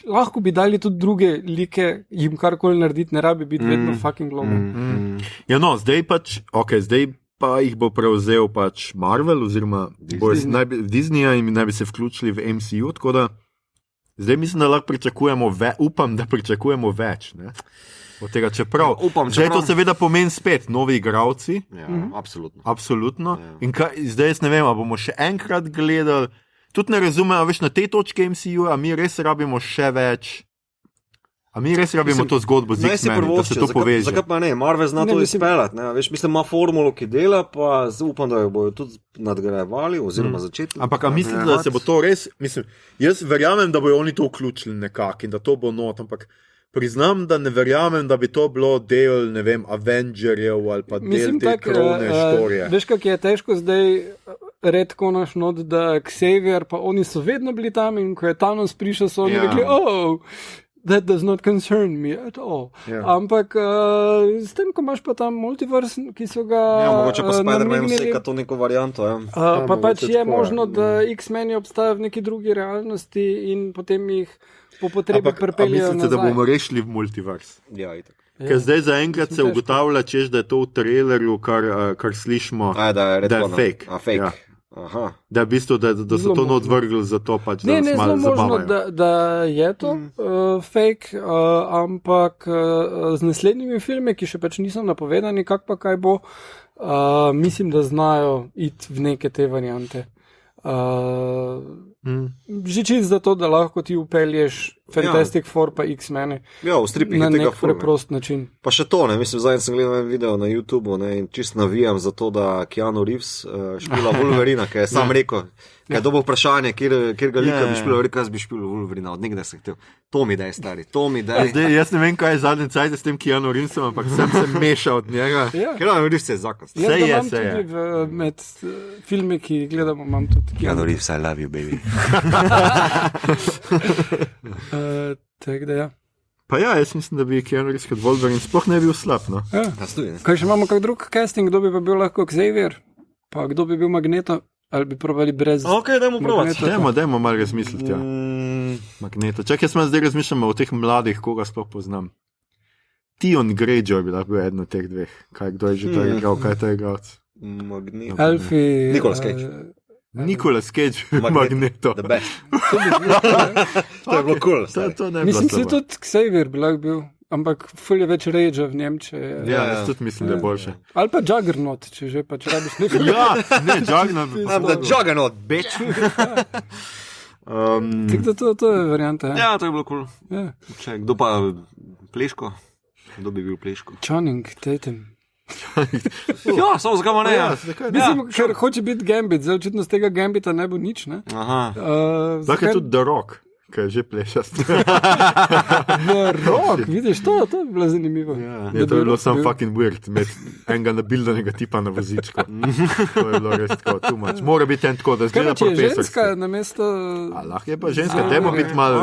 lahko bi dali tudi druge like, jim karkoli narediti, ne rabi biti vedno fucking Logan. Ja, no, zdaj pač, zdaj pa jih bo prevzel pač Marvel oziroma Disney in naj bi se vključili v MCU, tako da zdaj mislim, da lahko pričakujemo upam, da pričakujemo več, ne? Od tega, čeprav zdaj to seveda pomeni spet novi igralci. Absolutno. In zdaj jaz ne vem, a bomo še enkrat gledali, tudi ne razumem, a veš na tej točki MCU, a mi res rabimo še več. A mi res rabimo to zgodbo z X-meni, da se to poveže. Zakaj pa ne? Marvel zna to izpeljati. Mislim, ima formulo, ki dela, pa upam, da jo bojo tudi nadgrajevali oziroma začeti. Ampak a mislim, da se bo to res, mislim, jaz verjamem, da bojo oni to vključili nekako in da to bo not, ampak priznam, da ne verjamem, da bi to bilo del, ne vem, Avengerjev ali pa del te krovne štorije. Veš, kak je težko zdaj redko naš not, da Xavier, pa oni so vedno bili tam in ko je Thanos prišel, so oni rekli, that does not concern me at all. Ampak s tem, ko imaš pa tam multiverse, ki so ga mogoče pa Spider-Man vseka to neko varianto. Pa pač je možno, da X-meni obstajajo v neki drugi realnosti in potem jih po potrebi pripeljejo nazaj. Mislite, da bomo rešili v multiverse? Ja, itak. Ker zdaj zaenkrat se ugotavlja, češ, da je to v trailerju, kar slišimo, da je fake. Fake. Aha. Da v bistvu, da so to odvrgli za to pač, da nas malo zabavajo. Ne, zelo možno, da je to fake, ampak z naslednjimi filmi, ki še pač niso napovedani, kak pa kaj bo, mislim, da znajo iti v neke te variante. Že čist za to, da lahko ti upelješ Fantastic Four pa X-meni v stripih na tega nek preprost način. Pa še to, ne, mislim, zadnji sem gledal en video na YouTubeu, ne, in čist navijam za to, da Keanu Reeves špila Wolverina, ker je sam rekel, ker je dobo vprašanje, kjer ga lika bi špila, rekel, jaz bi špila Wolverina, od nekdaj sem htel. To mi daj, stari, to mi daj. Zdaj, jaz ne vem, kaj je zadnji cajt s tem Keanu Reevesom, ampak sem se mešal od njega. Keanu Reeves je zakon. Jaz ga imam tudi med filmi, ki gledamo, imam tudi Keanu Reeves, I love you, baby. Tako da ja. Pa ja, jaz mislim, da bi Keanu Reeves kot Wolverine sploh ne bil slab, no. Kaj še imamo kak drug casting, kdo bi pa bil lahko Xavier, pa kdo bi bil Magneto, ali bi probali brez dajmo probati. Dajmo malo razmisliti, ja. Magneto. Čak, jaz zdaj razmišljam o teh mladih, koga sploh poznam. Theon Greyjoy bi lahko bil eden od teh dveh. Kdo je že to igral, kaj je to igral? Magneto. Alfie. Nicolas Cage. Magneto. The best. To je bilo cool. Mislim, se tudi Xavier bi lahko bil, ampak ful je več rage v Nemčiji. Ja, jaz tudi mislim, da je boljše. Ali pa Juggernaut, če že pač rabiš nekaj. Ja, ne, Juggernaut. I'm the Juggernaut, bitch. Tako da to je varianta. Ja, to je bilo cool. Kdo pa Pleško? Kdo bi bil Pleško? Channing Tatum. Ja, samo zakaj ne? Mislim, ker hoče biti Gambit, zdaj očitno z tega Gambita ne bo nič, ne? Aha. Zakaj tudi The Rock, Kaj že plešast. Rok, vidiš, to bi bilo zanimivo. To je bilo sam fucking weird, med enega nabildanega tipa na vozičku. To je bilo res tako, too much. Mora biti en tako, da zgleda profesorski. Kaj je ženska na mesto... Lahko je pa ženska, dajmo biti malo...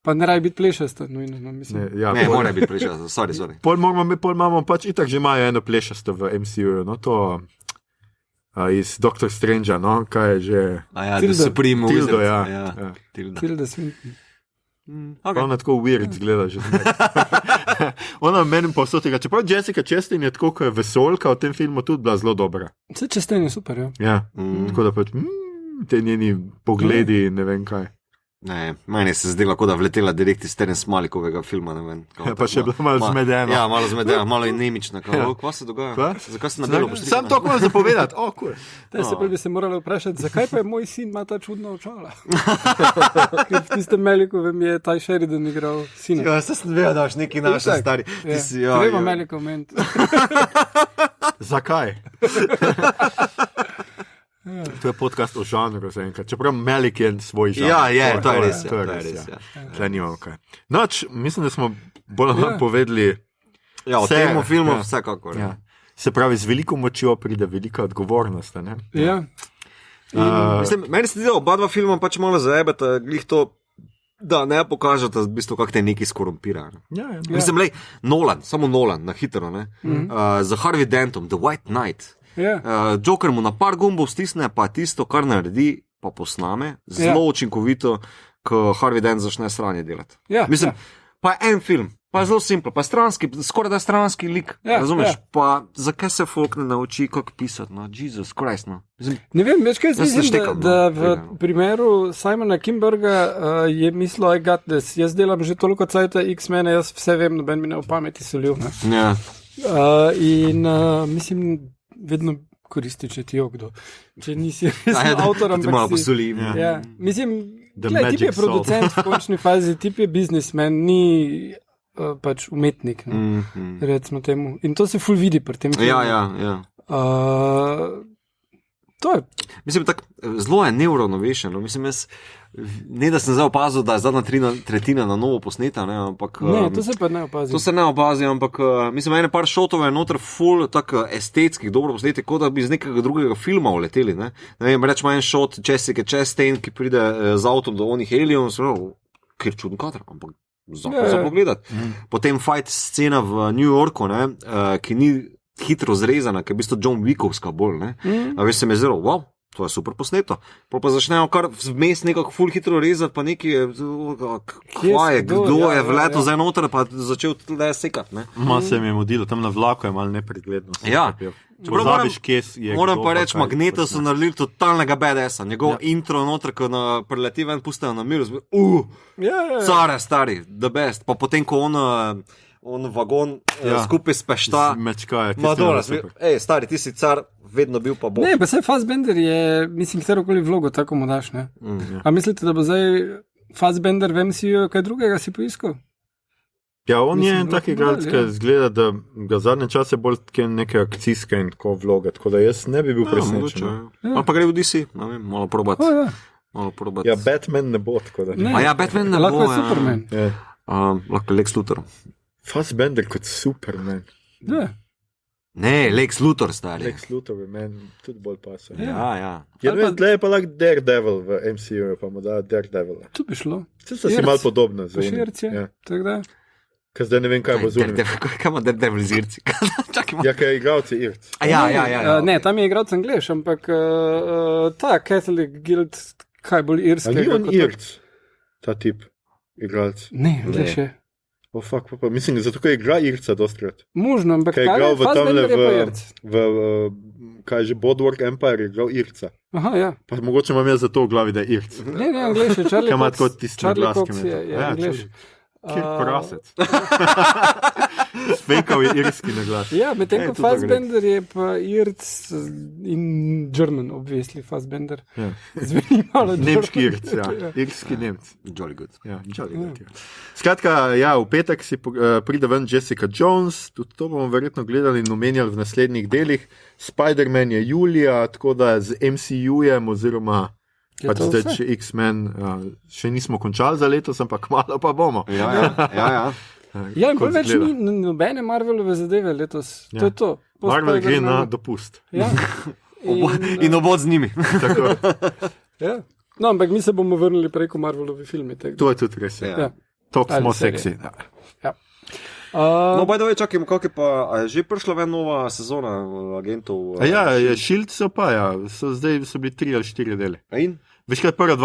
Pa ne rabi biti plešasta, nujno, mislim. Ne, mora biti plešasta, sorry. Pol imamo pač itak že imajo eno plešasto v MCU, no to... iz Doctor Strangea, no, kaj je že... The Supreme Wizard. Tildo, ja. Tilda Swinton. Ona tako weird zgleda že. Ona meni pa vso tega, čeprav Jessica Chastain je tako, ko je vesolka v tem filmu tudi bila zelo dobra. Vse Chastain je super, ja. Ja, tako da pač te njeni pogledi, ne vem kaj. Ne, meni se zdelo, kot da vletela direkt iz Terence Malikovega filma, ne vem. Pa še bila malo zmedena. Ja, malo zmedena, malo inemična. Kaj se dogaja? Zakaj se na delo pošli? Sam to moram zapovedati. Cool. Se prvi bi se morali vprašati, zakaj pa je moj sin ima ta čudna očala? Ker v tistem Malikovem je Ty Sheridan igral sina. Ja, se sem vedel, da boš neki naš stari. Treba Malikov ment. Zakaj? To je podcast o žanru zaenkrat. Čeprav Malik je svoj žanr. Ja, je, to je res. Tle nimamo kaj. Noč, mislim, da smo bolj povedali. Ja, o tem filmu vsekakor. Ja. Se pravi, z veliko močjo pride velika odgovornost. Ne? Ja. Mislim, meni se zdi, da oba dva filma pač malo zajebeta, glih to, da ne pokažete, v bistvu, kak te neki skorumpira. Ja. Mislim, lej, samo Nolan, na hitro, ne? Za Harvey Dentom, The White Knight. Joker mu na par gumbov stisne, pa tisto, kar naredi, pa posname, zelo učinkovito, ko Harvey Dent začne sranje delati. Mislim, pa je en film, pa je zelo simpel, pa je stranski, skoraj da stranski lik, razumeš? Pa zakaj se folk ne nauči, kako pisati, no, Jesus Christ, no. Mislim, ne vem, veš kaj mislim, da v primeru Simona Kinberga je mislil, I got this, jaz delam že toliko cajta X-mene, jaz vse vem, noben mi ne v pameti solil, ne. Ja. In mislim, vedno koristi, če ti jo kdo. Če nisi avtor, ampak si... malo posolim. Ja. Mislim, tip je producent v končni fazi, tip je biznismen, ni pač umetnik, recimo temu. In to se ful vidi pri tem filmu. Ja. To je... Mislim, tako, zelo je neuravnovešeno. Mislim, jaz, ne da sem zdaj opazil, da je zadnja tretjina na novo posneta, ne, ampak... Ne, to se pa ne opazi. To se ne opazi, ampak mislim, ene par šotov je noter full tako estetskih, dobro posneti, kot da bi iz nekega drugega filma uleteli, ne. Ne vem, rečemo en šot Jessica Chastain, ki pride z avtom do onih Helium, kjer čuden kadr, ampak za pogledati. Potem fight scena v New Yorku, ne, ki ni hitro zrezana, ki je v bistvu John Wickovska bolj, ne. A veš, se mi je zelo, wow, to je super posneto. Pa začnejo kar vmes nekako ful hitro rezati, pa neki, kdo je vletel zdaj noter, pa začel tle sekati, ne. Se mi je modilo, tam na vlaku je malo nepregledno. Ja. Moram pa reči, Magneta so naredili totalnega BDS-a. Njegov intro noter, ko preleti ven, pustajo na miru, care, stari, the best. Pa potem, ko on vagon skupaj spešta. Mečkaja, stari, ti si car, vedno bil pa bo. Ne, pa saj Fassbender je, mislim, katerokoli vlogo tako mu daš, ne? A mislite, da bo zdaj Fassbender v MCU kaj drugega si poiskal? Ja, on je tak igralec, ki zgleda, da ga zadnje čase bolj neke akcijske in tako vloge, tako da jaz ne bi bil presenečen. Pa gre v DC, ne vem, malo probati. Ja, Batman ne bo, tako da. Ja, Batman ne bo. Lahko je Superman. Lahko Lex Luthor. Fassbender kot Superman. Ne, Lex Luthor, stari. Lex Luthor je meni tudi bolj pasal. Ja. Tle je pa lahko Daredevil v MCU, pa mu da Daredevil. To bi šlo. Vse so si malo podobne. Širce, tako da. Ker zdaj ne vem, kaj bo zunaj. Kaj ima Daredevil z Irci? Ja, kaj je igralci Irc. Ja. Ne, tam je igralc Angleš, ampak ta Catholic Guild, kaj bolj irskega. A ni on Irc, ta tip igralc? Ne, Angleš je. Pa mislim, zato kaj igra Irca dostkrat. Možno, ampak kaj je igral v tamle kaj je že Boardwalk Empire, je igral Irca. Aha, ja. Pa mogoče imam jaz zato v glavi, da je Irc. Ne, Angleš je, Charlie Cox je Angleš. Kjer prasec. Spekal je irski na glas. Ja, medtem ko Fassbender je pa Irc in German, obviously, Fassbender. Zveni malo German. Nemški Irc, ja. Irski Nemc. Jolly good. Ja, jolly good, ja. Skratka, ja, v petek si pride ven Jessica Jones, tudi to bomo verjetno gledali in omenjali v naslednjih delih. Spider-Man je julija, tako da z MCU-jem oziroma Pač zdaj, če X-Men še nismo končali za letos, ampak malo pa bomo. Ja. Ja, in več ni nobene Marvelove zadeve letos. To je to. Marvel gre na dopust. Ja. In obod z njimi. Ja. No, ampak mi se bomo vrnili preko Marvelovi filmi. To je tudi res. Ja. Tok smo seksi. Ja. No, by the way, čakajmo, kako je pa, je že prišla ven nova sezona agentov? Shield so pa, zdaj so bili 3 ali 4 dele. In? Veš kaj, prve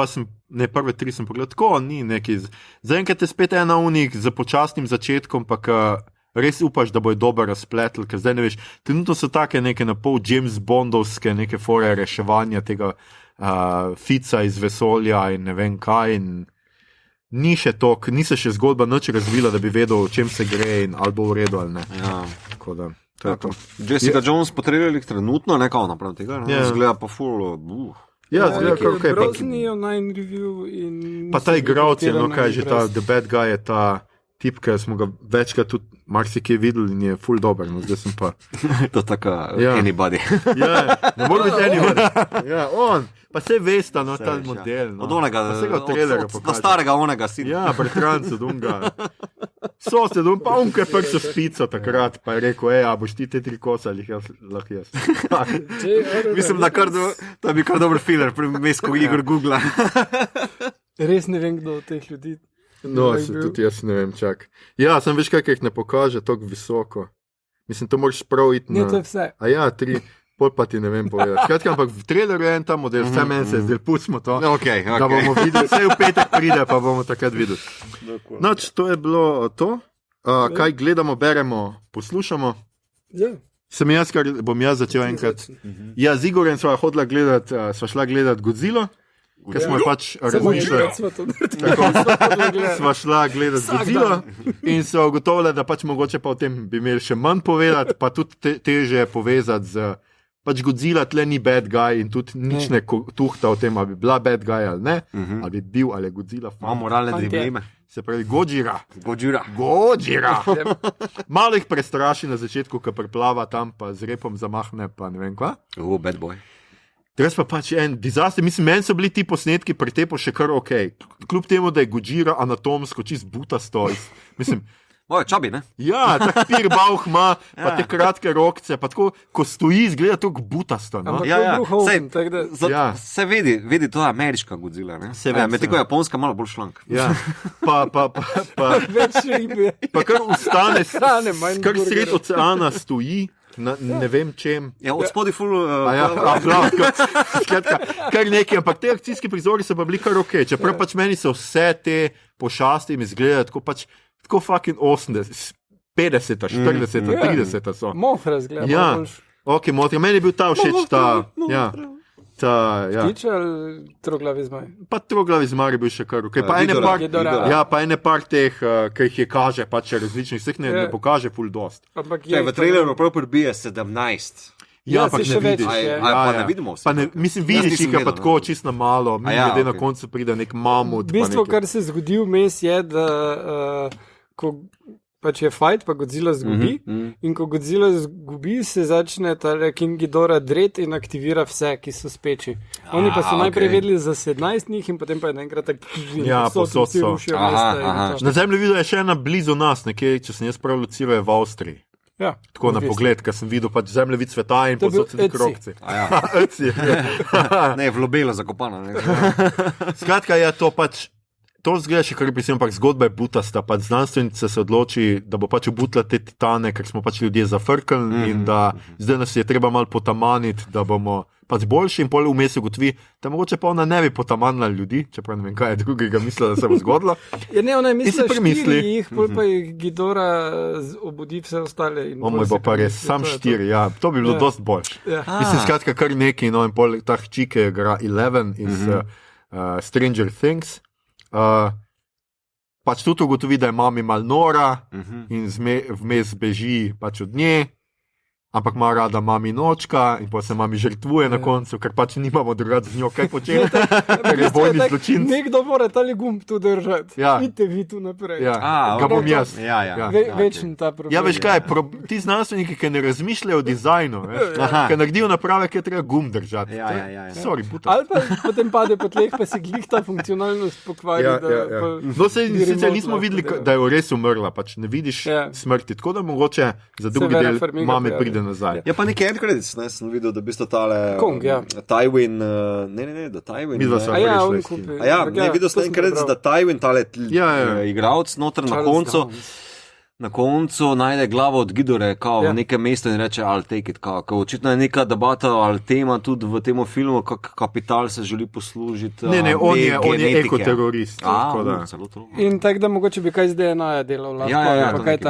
3 sem pogledal, tako ni neki. Zaenkrat je spet ena unik za počasnim začetkom, pa res upaš, da bo je dober razpletel, ker zdaj ne veš, trenutno so take neke na pol James Bondovske, neke fore reševanja tega Fica iz vesolja in ne vem kaj in ni še tok, ni se še zgodba nič razvila, da bi vedel, o čem se gre in ali bo v redu ali ne. Ja. Tako da, to je to. Jessica Jones potrebujeli trenutno, nekaj naprav tega, ne? Zgleda pa full, Ja, zgleda kar kaj. Grozni online review in... Pa ta igralec je, kaj že ta, The Bad Guy je ta tip, ki smo ga večkrat tudi marsikaj videli in je full dober, no zdaj sem pa... To tako, anybody. Ja, ne mora biti anybody. Ja, on, pa se vesta, no, ta model. Od onega, od starega onega sina. Ja, bratranc od onega. Sosed, pa onke prso spico takrat, pa je rekel, a boš ti te 3 kose ali lahko jaz. Mislim, da to bi kar dober filler, mesko Igor Googla. Res ne vem, kdo od teh ljudi. No, tudi jaz ne vem, čak. Ja, sem veš kaj, jih ne pokaže tako visoko. Mislim, to moraš prav iti na... Ne, to je vse. A ja, 3, pol pa ti ne vem povedati. Skratka, ampak v traileru je en ta model, vse meni se zdaj, pustimo to, okay. Da bomo videli, vse v petek pride, pa bomo takrat videli. Noč, to je bilo to. Kaj gledamo, beremo, poslušamo. Ja. Bom jaz začel enkrat. Ja, z Igorjem sva šla gledati Godzilla. Ker smo pač razmišljali, sva šla gledati Godzilla in so ugotovili, da pač mogoče pa o tem bi imeli še manj povedati, pa tudi teže povezati z pač Godzilla tle ni bad guy in tudi nič ne tuhta o tem, ali bi bila bad guy ali ne, ali bi bil, ali je Godzilla fan. Ima moralne dileme. Se pravi, Gojira. Malo jih prestraši na začetku, ko preplava tam, pa z repom zamahne, pa ne vem kva. Bad boy. Res pa pač en disaster, mislim, meni so bili ti posnetki pri tepu še kar ok. Kljub temu, da je Gojira anatomsko čist butasto. Mislim, čabi, ne? Ja, tak pirbauh ima, pa te kratke rokce, pa tako, ko stoji, izgleda tako butasto. No? Se vidi to ameriška Godzilla, ne? Med teko japonska malo bolj šlank. Ja, Več ribe. Pa kar ustane, kar sred oceana stoji, ne vem čem. Ja, od spodi ful... Kar nekaj, ampak te akcijski prizori so pa bili kar ok. Čeprav pač meni so vse te pošasti mi izgledajo tako pač, tako fucking 80, 50, 40, 30 so. Mohre zgleda. Ja, ok, mohre. Meni je bil ta všeč, Ptič ali troglavi zmaj? Pa troglavi zmaj je bil še kar ok. Pa ene par teh, ki jih je kaže, pač različnih, vseh ne pokaže ful dost. V traileru prav prbije 17. Ja, ampak ne vidiš. Pa ne vidimo vse. Mislim, vidiš jih pa tako čisto na malo, glede na koncu pride nek mamut. V bistvu, kar se zgodi vmes je, da ko pač je fight, pa Godzilla zgubi in ko Godzilla zgubi, se začne ta King Ghidorah dret in aktivira vse, ki so speči. Oni pa so najprej vedeli za 17 njih in potem pa je naenkrat tak posod so. Na zemlji videl je še ena blizu nas, nekje, če sem jaz prav lociral, je v Avstriji. Ja, tako na pogled, ker sem videl pač zemljevid sveta in posod so ti krokci. Ne, v lobelo zakopano. Skratka, je to pač, to zgleda še kar bi se, ampak zgodba je butasta, pač znanstvenica se odloči, da bo pač obutla te titane, ker smo pač ljudje zafrkali in da zdaj nas je treba malo potamaniti, da bomo pač boljši in pol vmes ugotovi, da mogoče pa ona ne bi potamanila ljudi, čeprav ne vem, kaj je drugega mislila, da se bo zgodilo. Ja, ne, ona je mislila 4 jih, pol pa jih Ghidorah obudi vse ostale. Moj bo pa res, sam 4, ja, to bi bilo dost boljš. Mislim, skratka, kar neki, no in pol ta hčike igra Eleven iz Stranger Things. Pač tudi ugotovi, da je mami mal nora in vmes beži pač od nje ampak ima rada mami nočka in pa se mami žrtvuje na koncu, ker pač nimamo drugače z njo kaj početi, ker je bojni zločin. Nekdo mora tali gumb tu držati. Idite vi tu naprej. Ga bom jaz. Večni ta problem. Ja, veš kaj, ti znanstveniki, ki ne razmišljajo o dizajnu, ki naredijo naprave, ki je treba gumb držati. Sorry, buta. Ali pa potem pade po tleh, pa si glih ta funkcionalnost pokvari. No, sicer nismo videli, da je res umrla, pač ne vidiš smrti, tako da mogoče za drugi del mame pride nazaj. Ja, pa nekaj end credits, sem videl, da bi sto tale Tywin, da Tywin. Videl sem videl sem end credits, da Tywin tale igralec noter na koncu najde glavo od Gidore, kao v nekem mestu in reče, I'll take it, kao očitno je neka debata ali tema tudi v tem filmu, kako kapital se želi poslužiti. Ne, on je ekoterorist. In tako da mogoče bi kaj z DNA delal.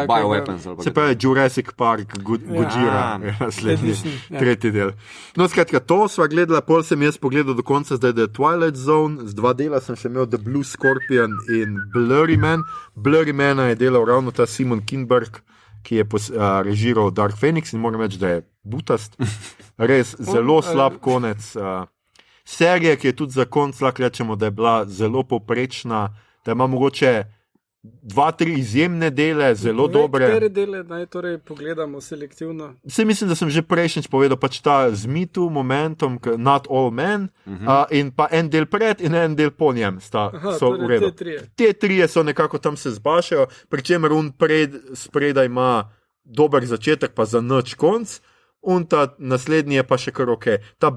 Bioweapons. Se pravi Jurassic Park, Gojira, naslednji, tretji del. No, skratka, to sva gledala, pol sem jaz pogledal do konca, zdaj da je Twilight Zone, z 2 dela sem še imel The Blue Scorpion in Blurry Man. Blurry Mana je delal ravno ta Simon Kinberg, ki je režiral Dark Phoenix in moram reči, da je butast. Res zelo slab konec. Serija, ki je tudi za konc, lahko rečemo, da je bila zelo povprečna, da ima mogoče 2-3 izjemne dele, zelo dobre. Katere dele naj torej pogledamo selektivno? Vse mislim, da sem že prejšnjič povedal, pač ta z mitu, momentom, Not All Men, in pa en del pred in en del po njem so v redu. Te trije so nekako tam se zbašajo, pri čemer spredaj ima dober začetek, pa za nič konc, in ta naslednji je pa še kar ok. Ta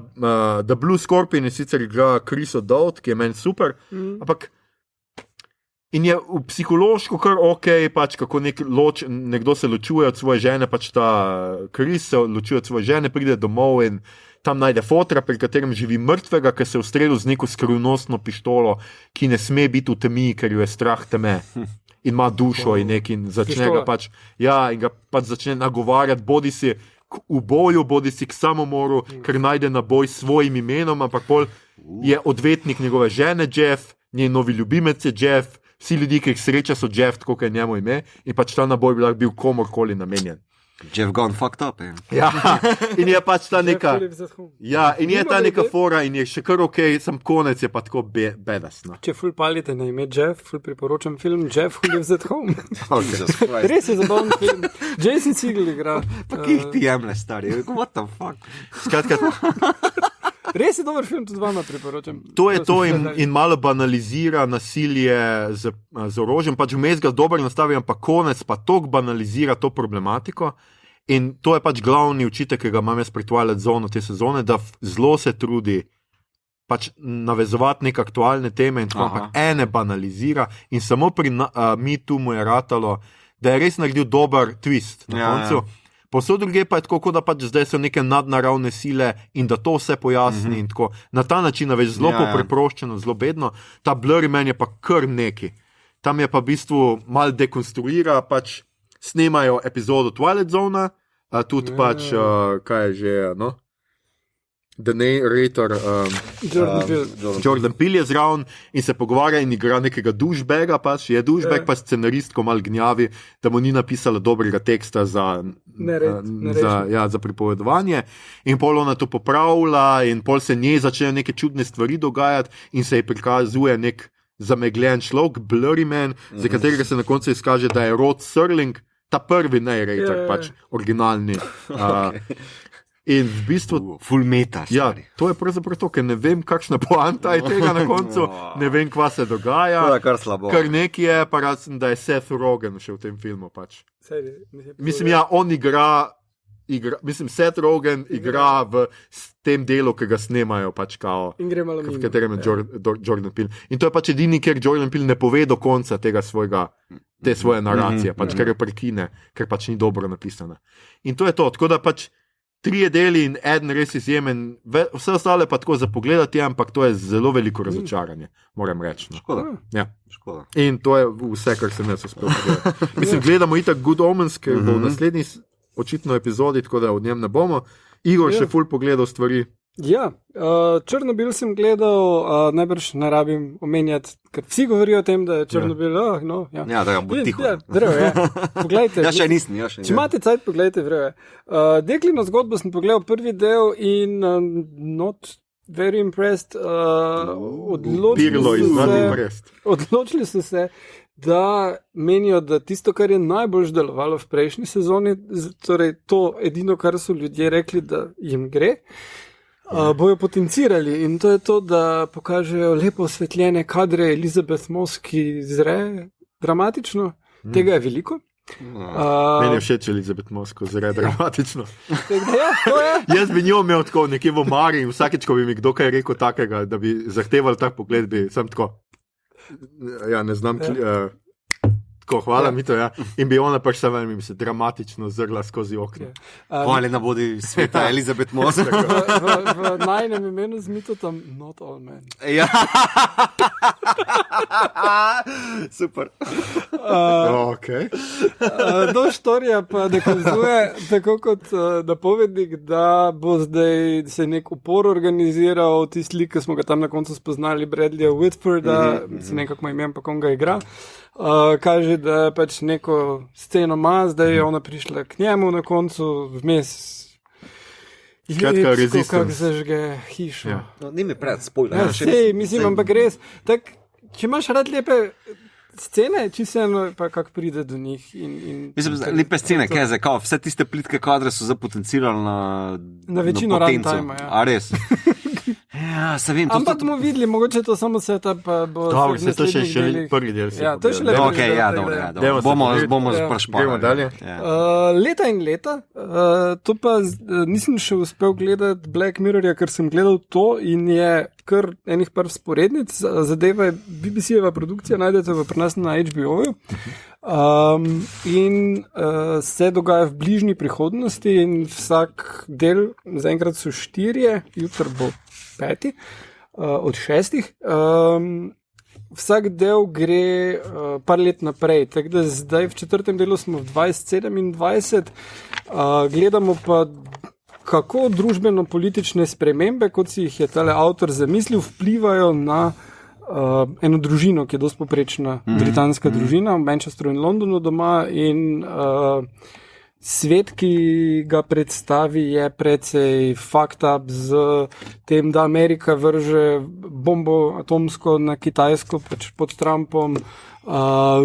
The Blue Scorpion je sicer igra Chris O'Dowd, ki je meni super, ampak in je v psihološko kar ok, pač kako nekdo se ločuje od svoje žene, pač ta Chris se ločuje od svoje žene, pride domov in tam najde fotra, pri katerem živi mrtvega, ki se je ustrelil z neko skrivnostno pištolo, ki ne sme biti v temi, ker jo je strah teme. In ima dušo in začne ga pač, in ga pač začne nagovarjati, bodi si v boju, bodi si k samomoru, ker najde na boj s svojim imenom, ampak pol je odvetnik njegove žene Jeff, njen novi ljubimec je Jeff, vsi ljudi, ki jih sreča, so Jeff, tako je njemu ime, in pač ta naboj bi lahko bil komorkoli namenjen. Jeff gone fucked up, Ja, in je pač ta neka... in je ta neka fora in je še kar ok, sam konec je pa tako bedasno. Če ful palite na ime Jeff, ful priporočam film Jeff Who Lives at Home. Res je zabaven film. Jason Segel igra. Pa ki jih ti jemle, stari, what the fuck? Skratka... Res je dober film, tudi vama priporočam. To je to in malo banalizira nasilje z orožjem, pač vmes ga dobro nastavi, ampak konec pa toliko banalizira to problematiko in to je pač glavni učitek, ki ga imam jaz pri Twilight Zone te sezone, da zelo se trudi pač navezovati neke aktualne teme in tako, ampak ene banalizira in samo pri Me Too mu je ratalo, da je res naredil dober twist na koncu. Posod druge pa je tako, da pač zdaj so neke nadnaravne sile in da to vse pojasni in tako. Na ta način več zelo preproščeno, zelo bedno. Ta Blurry Man je pa kar neki. Tam je pa v bistvu mal dekonstruira, pač snemajo epizodo Twilight Zone, tudi pač, kaj je že, no? The narrator Jordan Peele je zraven in se pogovarja in igra nekega douchebagga, pač je douchebag, pa scenaristko mal gnjavi, da mu ni napisala dobrega teksta za pripovedovanje in pol ona to popravlja in pol se njej začnejo neke čudne stvari dogajati in se ji prikazuje nek zamegljen človek, Blurry Man, za katerega se na koncu izkaže, da je Rod Serling, ta prvi narrator, pač originalni. In v bistvu full meta. Ja, to je pravzaprav to, ker ne vem, kakšna poanta je tega na koncu, ne vem, kva se dogaja. To je kar slabo. Kar nekaj je, pa razen, da je Seth Rogen še v tem filmu pač. Mislim, on igra, Seth Rogen igra v tem delu, ki ga snemajo pač kao, v katerem je Jordan Peele. In to je pač edini, ker Jordan Peele ne pove do konca te svoje naracije, pač ker jo prekine, ker pač ni dobro napisana. In to je to, tako da pač 3 deli in eden res izjemen, vse ostale pa tako za pogledati, ampak to je zelo veliko razočaranje, moram reči. No. Škoda. In to je vse, kar sem jaz uspel pogledati. Mislim, gledamo itak Good Omens, ker bo v naslednji očitno epizodi, tako da od njem ne bomo. Igor še ful pogledal stvari. Ja, Černobil sem gledal, najbrž ne rabim omenjati, ker vsi govorijo o tem, da je Černobil. Ja, da bo tiho. Poglejte. Še nisem. Če imate cajt, poglejte, vrejo. Deklino zgodbo sem pogledal prvi del in not very impressed. Odločili so se, da menijo, da tisto, kar je najbolj delovalo v prejšnji sezoni, torej to edino, kar so ljudje rekli, da jim gre, bojo potencirali. In to je to, da pokažejo lepo osvetljene kadre Elizabeth Moss, ki zre dramatično. Tega je veliko. Meni je všeč Elizabeth Moss, ko zre dramatično. Ja, to je. Jaz bi njo imel tako nekje v omari in vsakeč, ko bi mi kdo kaj rekel takega, da bi zahteval tak pogled, bi sem tako. Ja, ne znam, tako, hvala mi to, ja. In bi ona pač se dramatično zrla skozi okno. Hvala na bodi sveta Elizabeth Moss. V najnem imenu z mitotom Not All Men. Ja. Super. Okay. Štorija pa dokazuje, tako kot napovednik, da bo zdaj se nek upor organiziral, tisti lik, ki smo ga tam na koncu spoznali, Bradleya Whitforda, se nekako imam, pa kom ga igra. Kaže, da pač neko sceno ima, zdaj je ona prišla k njemu na koncu, vmes je kako zažge hišo. Ja. No, ni mi pred spoiler. Ja, mislim, ampak res. Tak, če imaš rad lepe scene, čisto pa kako pride do njih. Mislim, lepe scene, kaj je zdaj, kao, vse tiste plitke kadre so zapotencirali na večino runtime. Ja. A res? Ja, se vem. Ampak bomo videli, mogoče to samo setup, pa bo... Dobro, se to še prvi del. Ja, to je še lepo. Ok, ja, dobro. Bomo sprašpali. Gremo dalje. Leta in leta, to pa nisem še uspel gledati Black Mirrorja, ker sem gledal to in je kar enih par sporednic. Zadeva je BBC-jeva produkcija, najdete v nas na HBO-ju. In se dogaja v bližnji prihodnosti in vsak del, zaenkrat so 4, jutri bo 5 od 6. Vsak del gre par let naprej, tako da zdaj v 4. delu smo v 2027, gledamo pa kako družbeno-politične spremembe, kot si jih je tale avtor zamislil, vplivajo na eno družino, ki je dosti poprečna britanska družina v Manchesteru in Londonu doma in svet, ki ga predstavi, je precej fucked up z tem, da Amerika vrže bombo atomsko na Kitajsko, pač pod Trumpom,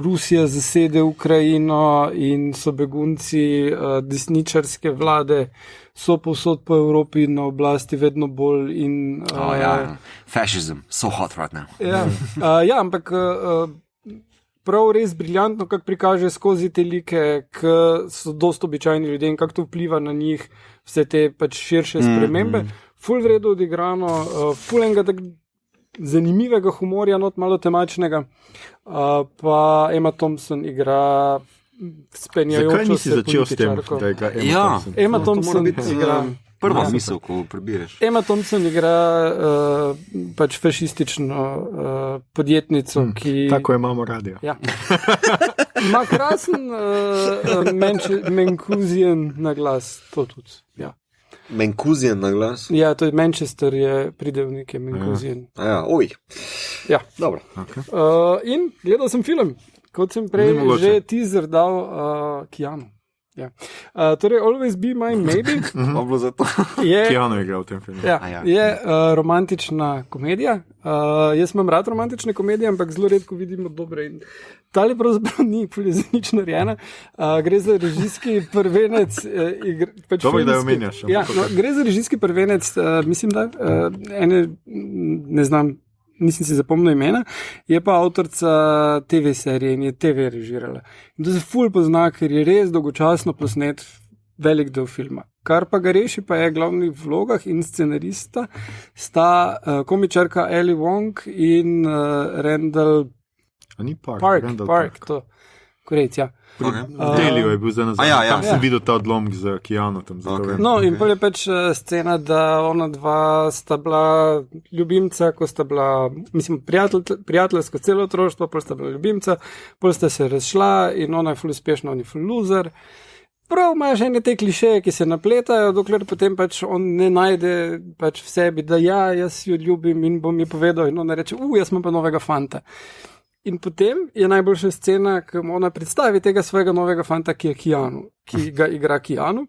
Rusija zasede Ukrajino in so begunci desničarske vlade, so povsod po Evropi na oblasti vedno bolj in... Fascism, so hot right now. Ja, ampak prav res briljantno, kako prikaže skozi te like, ki so dosti običajni ljudje in kako to vpliva na njih, vse te pač širše spremembe. Ful vredno odigrano, ful enega tak zanimivega humorja, not malo temačnega, pa Emma Thompson igra spenjajočo se Zakaj nisi začel s tem, da igra Emma Thompson igra... Prva misel, ko prebiraš. Emma Thompson igra pač fašistično podjetnico, ki... Tako imamo radio. Ja. Ima krasen Menkuzijan na glas, to tudi. Ja. Menkuzijan na glas? Ja, to je Manchester, je pridevnik, je Menkuzijan. Oj. Ja. Dobro. Okay. In gledal sem film, kot sem prej že teaser dal Keanu. Ja. Torej, Always Be My Maybe. Keanu je igral v tem filmu. Je romantična komedija. Jaz imam rad romantične komedije, ampak zelo redko vidimo dobre. Tale pravzaprav ni nič narejena. Gre za režijski prvenec. Dobro, da jo omenjaš. Ja, gre za režijski prvenec, mislim, da ne znam, nisem si zapomnil imena, je pa avtorica TV serije in je TV režirala. In to se ful pozna, ker je res dolgočasno posnet velik del filma. Kar pa ga reši, pa je glavnih vlogah in scenarista sta komičarka Ellie Wong in Randall Park, to korejc, ja. Delio je bil za nazaj. Tam sem videl ta odlomek z Keanu. No, in pa je pač scena, da ona dva sta bila ljubimca, ko sta bila, mislim, prijateljsko celo otroštvo, pol sta bila ljubimca, pol sta se razšla in ona je ful uspešna, on je ful loser. prav imaš ene te klišeje, ki se napletajo, dokler potem pač on ne najde pač v sebi, da jaz jo ljubim in bom ji povedal in ona reče, jaz imam pa novega fanta. In potem je najboljša scena, ko ona predstavi tega svojega novega fanta, ki je Keanu, ki ga igra Keanu.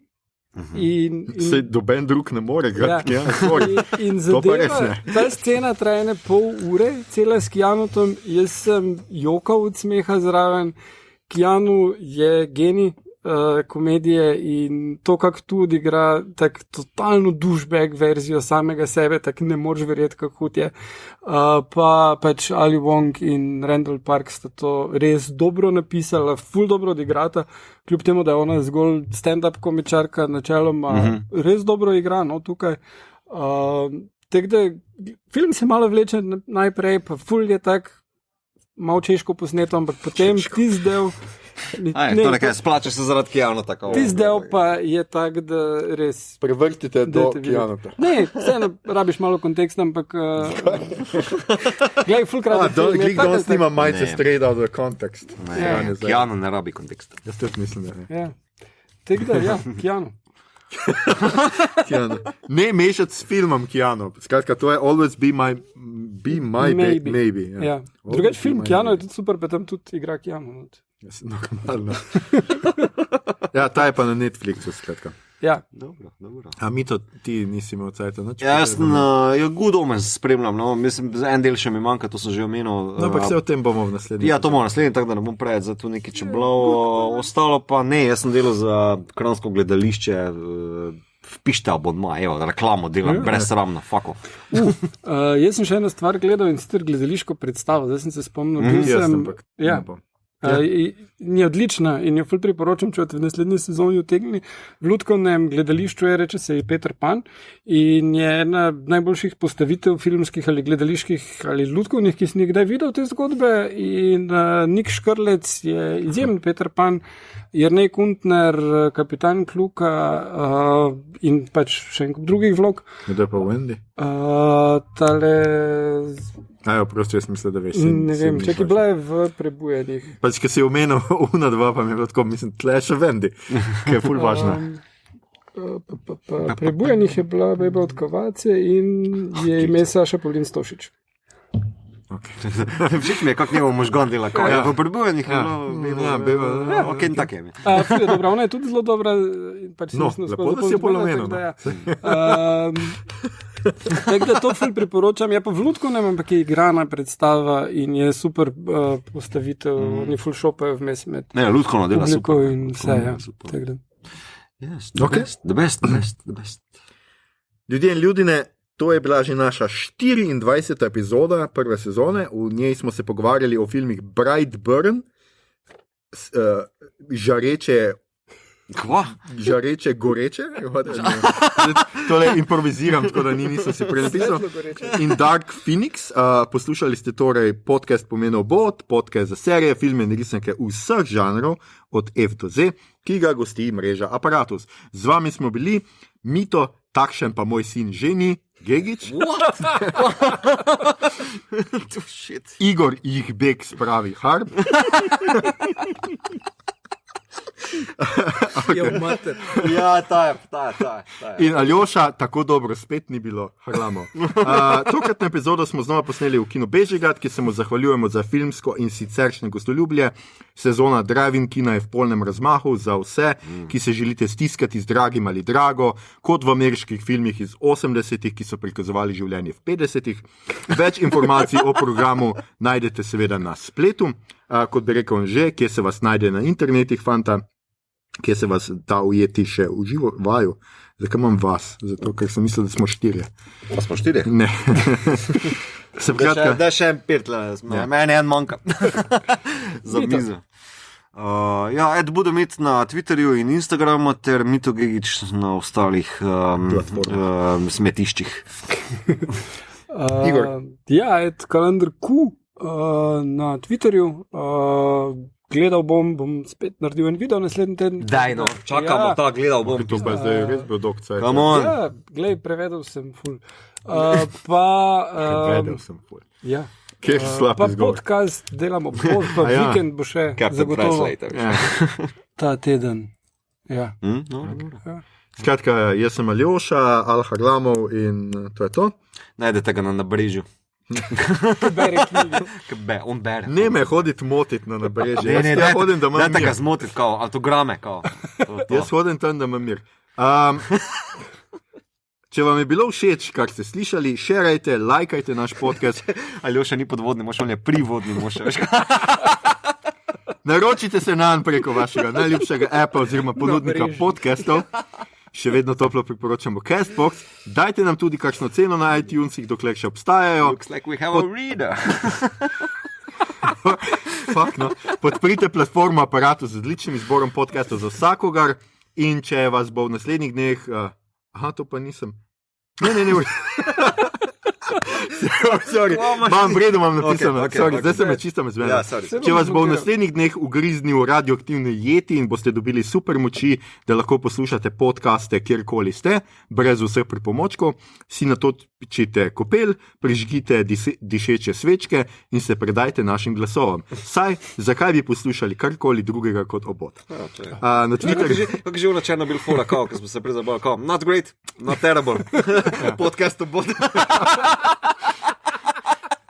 Se doben drug ne more igrati, in zadeva, ta scena traja ne pol ure, cela s Keanutom, jaz sem jokal od smeha zraven. Keanu je genij komedije in to, kako tu odigra tak totalno douchebag verzijo samega sebe, tak ne moreš verjeti, kako hud je. Pa pač Ali Wong in Randall Park sta to res dobro napisala, ful dobro odigrata, kljub temu, da je ona zgolj stand-up komičarka, načeloma res dobro igra, no, tukaj. Tako da film se malo vleče najprej, pa ful je tak malo češko posneto, ampak potem tisti del splača se zaradi Keanu tako. Tisti del pa je tak, da res prevrtite do Keanu. Ne, vseeno rabiš malo konteksta, ampak gledaj, ful krat Glik danes nima majce straight out of context. Keanu ne rabi konteksta. Jaz tudi mislim, da ne. Tako da, Keanu. Ne mešati s filmom Keanu. Skratka, to je Always Be My Maybe. Drugač film Keanu je tudi super, pa tam tudi igra Keanu. Normalno. Ta je pa na Netflixu, skratka. Ja. Dobro. A Mito, ti nisi imel cajta? Jaz Good Omens spremljam, no. Mislim, en del še mi manjka, to sem že omenil. No, ampak se o tem bomo v naslednji. Ja, to bomo naslednji, tako da ne bom preveč za to nekaj čeblo. Ostalo pa ne, jaz sem delal za Kranjsko gledališče, vpište abonma, reklamo delam, brezsramno, fako. Jaz sem še eno stvar gledal in sicer gledališko predstavo, zdaj sem se spomnil. Ni odlična in jo ful priporočam, če v naslednji sezoni utegni. V lutkovnem gledališču reče se Peter Pan in je ena najboljših postavitev filmskih ali gledaliških ali lutkovnih, ki sem jih kdaj videl te zgodbe, in Nik Škrlec je izjemen Peter Pan, Jernej Kuntner, kapitan Kluka in pač še en kup drugih vlog. Kdo je pa Wendy? Prosto, jaz mislim, da veš. Ne vem, če je bila v Prebujenih. Pač, ki si omenil una dva, pa mi je bilo tako, mislim, tle še Wendy, ki je ful važna. Prebujenih je bila Beba od Kovace in je ime Saša Polin Stošič. Všeč mi je, kako njemu možgon dela. V Prebujenih je bilo ok, in tak je mi. Dobra, ona je tudi zelo dobra. Lepo, da si je polomenil. Tako da to ful priporočam. Je pa v lutkovnem, ampak je igrana predstava in je super postavitev. Oni ful šopajo vmes med lutkovno dela super. In vse, tako da. Yes, the best. Ljudje in ljudine, to je bila že naša 24. epizoda prve sezone. V njej smo se pogovarjali o filmih Brightburn, Žareče goreče, tole improviziram, tako da nisem si prenapisal. In Dark Phoenix. Poslušali ste torej podcast Pomenov Bot, podcast za serije, filme in risanke vseh žanrov od F do Z, ki ga gosti mreža Aparatus. Z vami smo bili Mito, takšen pa moj sin Ženi Gegič. Igor Jihbek spravi Harb. Ta je. In Aljoša, tako dobro spet ni bilo, hrlamo. Tokratno epizodo smo znova posneli v Kino Bežigrad, ki se mu zahvaljujemo za filmsko in siceršnje gostoljublje. Sezona Drive-in kina je v polnem razmahu za vse, ki se želite stiskati z dragim ali drago, kot v ameriških filmih iz 80-ih, ki so prikazovali življenje v 50-ih. Več informacij o programu najdete seveda na spletu, kot bi rekel že, kje se vas najde na internetih, fanta, kje se vas da ujeti še v živo vaju. Zakaj imam vas? Zato, ker sem mislil, da smo 4. Pa smo 4? Ne. Da še en pirt, meni en manjka. Za mizo. Budem imeti na Twitterju in Instagramu ter Mito Gegič na ostalih smetiščih. Igor. Kalendar Q na Twitterju. Gledal bom spet naredil en video naslednji teden. Daj, no, čakamo ta, gledal bom. To pa zdaj res bil dolg cajt. Prevedel sem ful. Prevedel sem ful. Ja. Kje je slab izgovor? Podcast delamo, pa vikend bo še zagotovo. Ta teden. Ja. Skratka, jaz sem Aljoša, Al Harlamov in to je to. Najdete ga na Nabrežju. On bere. Ne me hoditi motiti na Nabrežje. Jaz hodim, da imam mir. Dajte ga zmotiti, kao, autograme, kao. Jaz hodim tam, da imam mir. Če vam je bilo všeč, kar ste slišali, šerajte, lajkajte naš podcast. Aljoša ni podvodni mož, on je privodni mož. Naročite se nanj preko vašega najljubšega appa oziroma ponudnika podcastov. Še vedno toplo priporočamo Castbox. Dajte nam tudi kakšno ceno na iTunesih, dokler še obstajajo. Looks like we have a reader. Fuck, no. Podprite platformo Aparatu z odličnim izborom podcastov za vsakogar in če vas bo v naslednjih dneh... to pa nisem. Ne. Sorry, imam vredo, imam napisano. Zdaj se me čisto zmedel. Če vas bo v naslednjih dneh ugriznil radioaktivni jeti in boste dobili super moči, da lahko poslušate podcaste kjerkoli ste, brez vseh pripomočkov, si natočite kopel, prižgite dišeče svečke in se predajte našim glasovom. Saj, zakaj bi poslušali karkoli drugega kot obot? Na Twitterju... Kako že v Černobil fora, ko smo se prezabali, not great, not terrible. Podcast obot.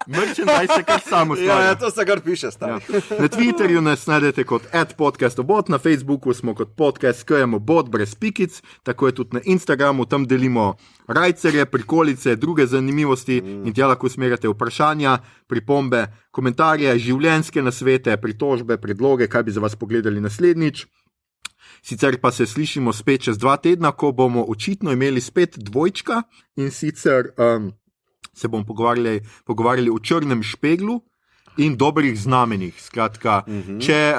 Merchandise, kar samo stvar. Ja, to se kar piše. Ja. Na Twitterju nas najdete kot @podcastobot, na Facebooku smo kot podcast @bot brez pikic, tako je tudi na Instagramu, tam delimo rajcerje, prikolice, druge zanimivosti in tja lahko usmerjate vprašanja, pripombe, komentarje, življenjske nasvete, pritožbe, predloge, kaj bi za vas pogledali naslednjič. Sicer pa se slišimo spet čez 2 tedna, ko bomo očitno imeli spet dvojčka in sicer... se bomo pogovarjali o črnem špeglu in dobrih znamenjih. Skratka, če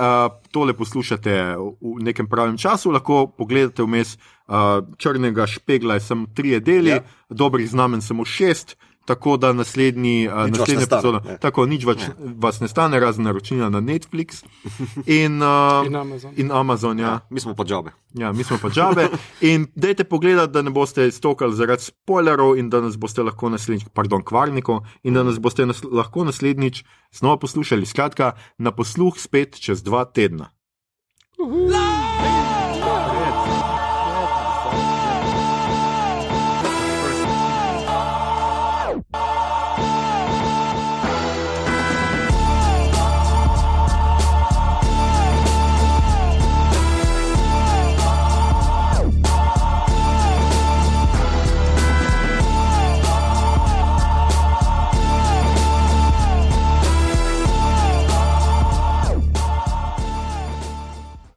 tole poslušate v nekem pravem času, lahko pogledate vmes črnega špegla, je samo 3 deli, dobrih znamen samo 6, tako da naslednji epizod, tako nič več vas ne stane, razen naročila na Netflix in Amazon. Ja. Mi smo pa džabe. Ja, mi smo pa džabe. In dajte pogledati, da ne boste stokali zaradi spoilerov in da nas boste lahko kvarnikov in da nas boste lahko naslednjič znova poslušali. Skratka, na posluh spet čez 2 tedna.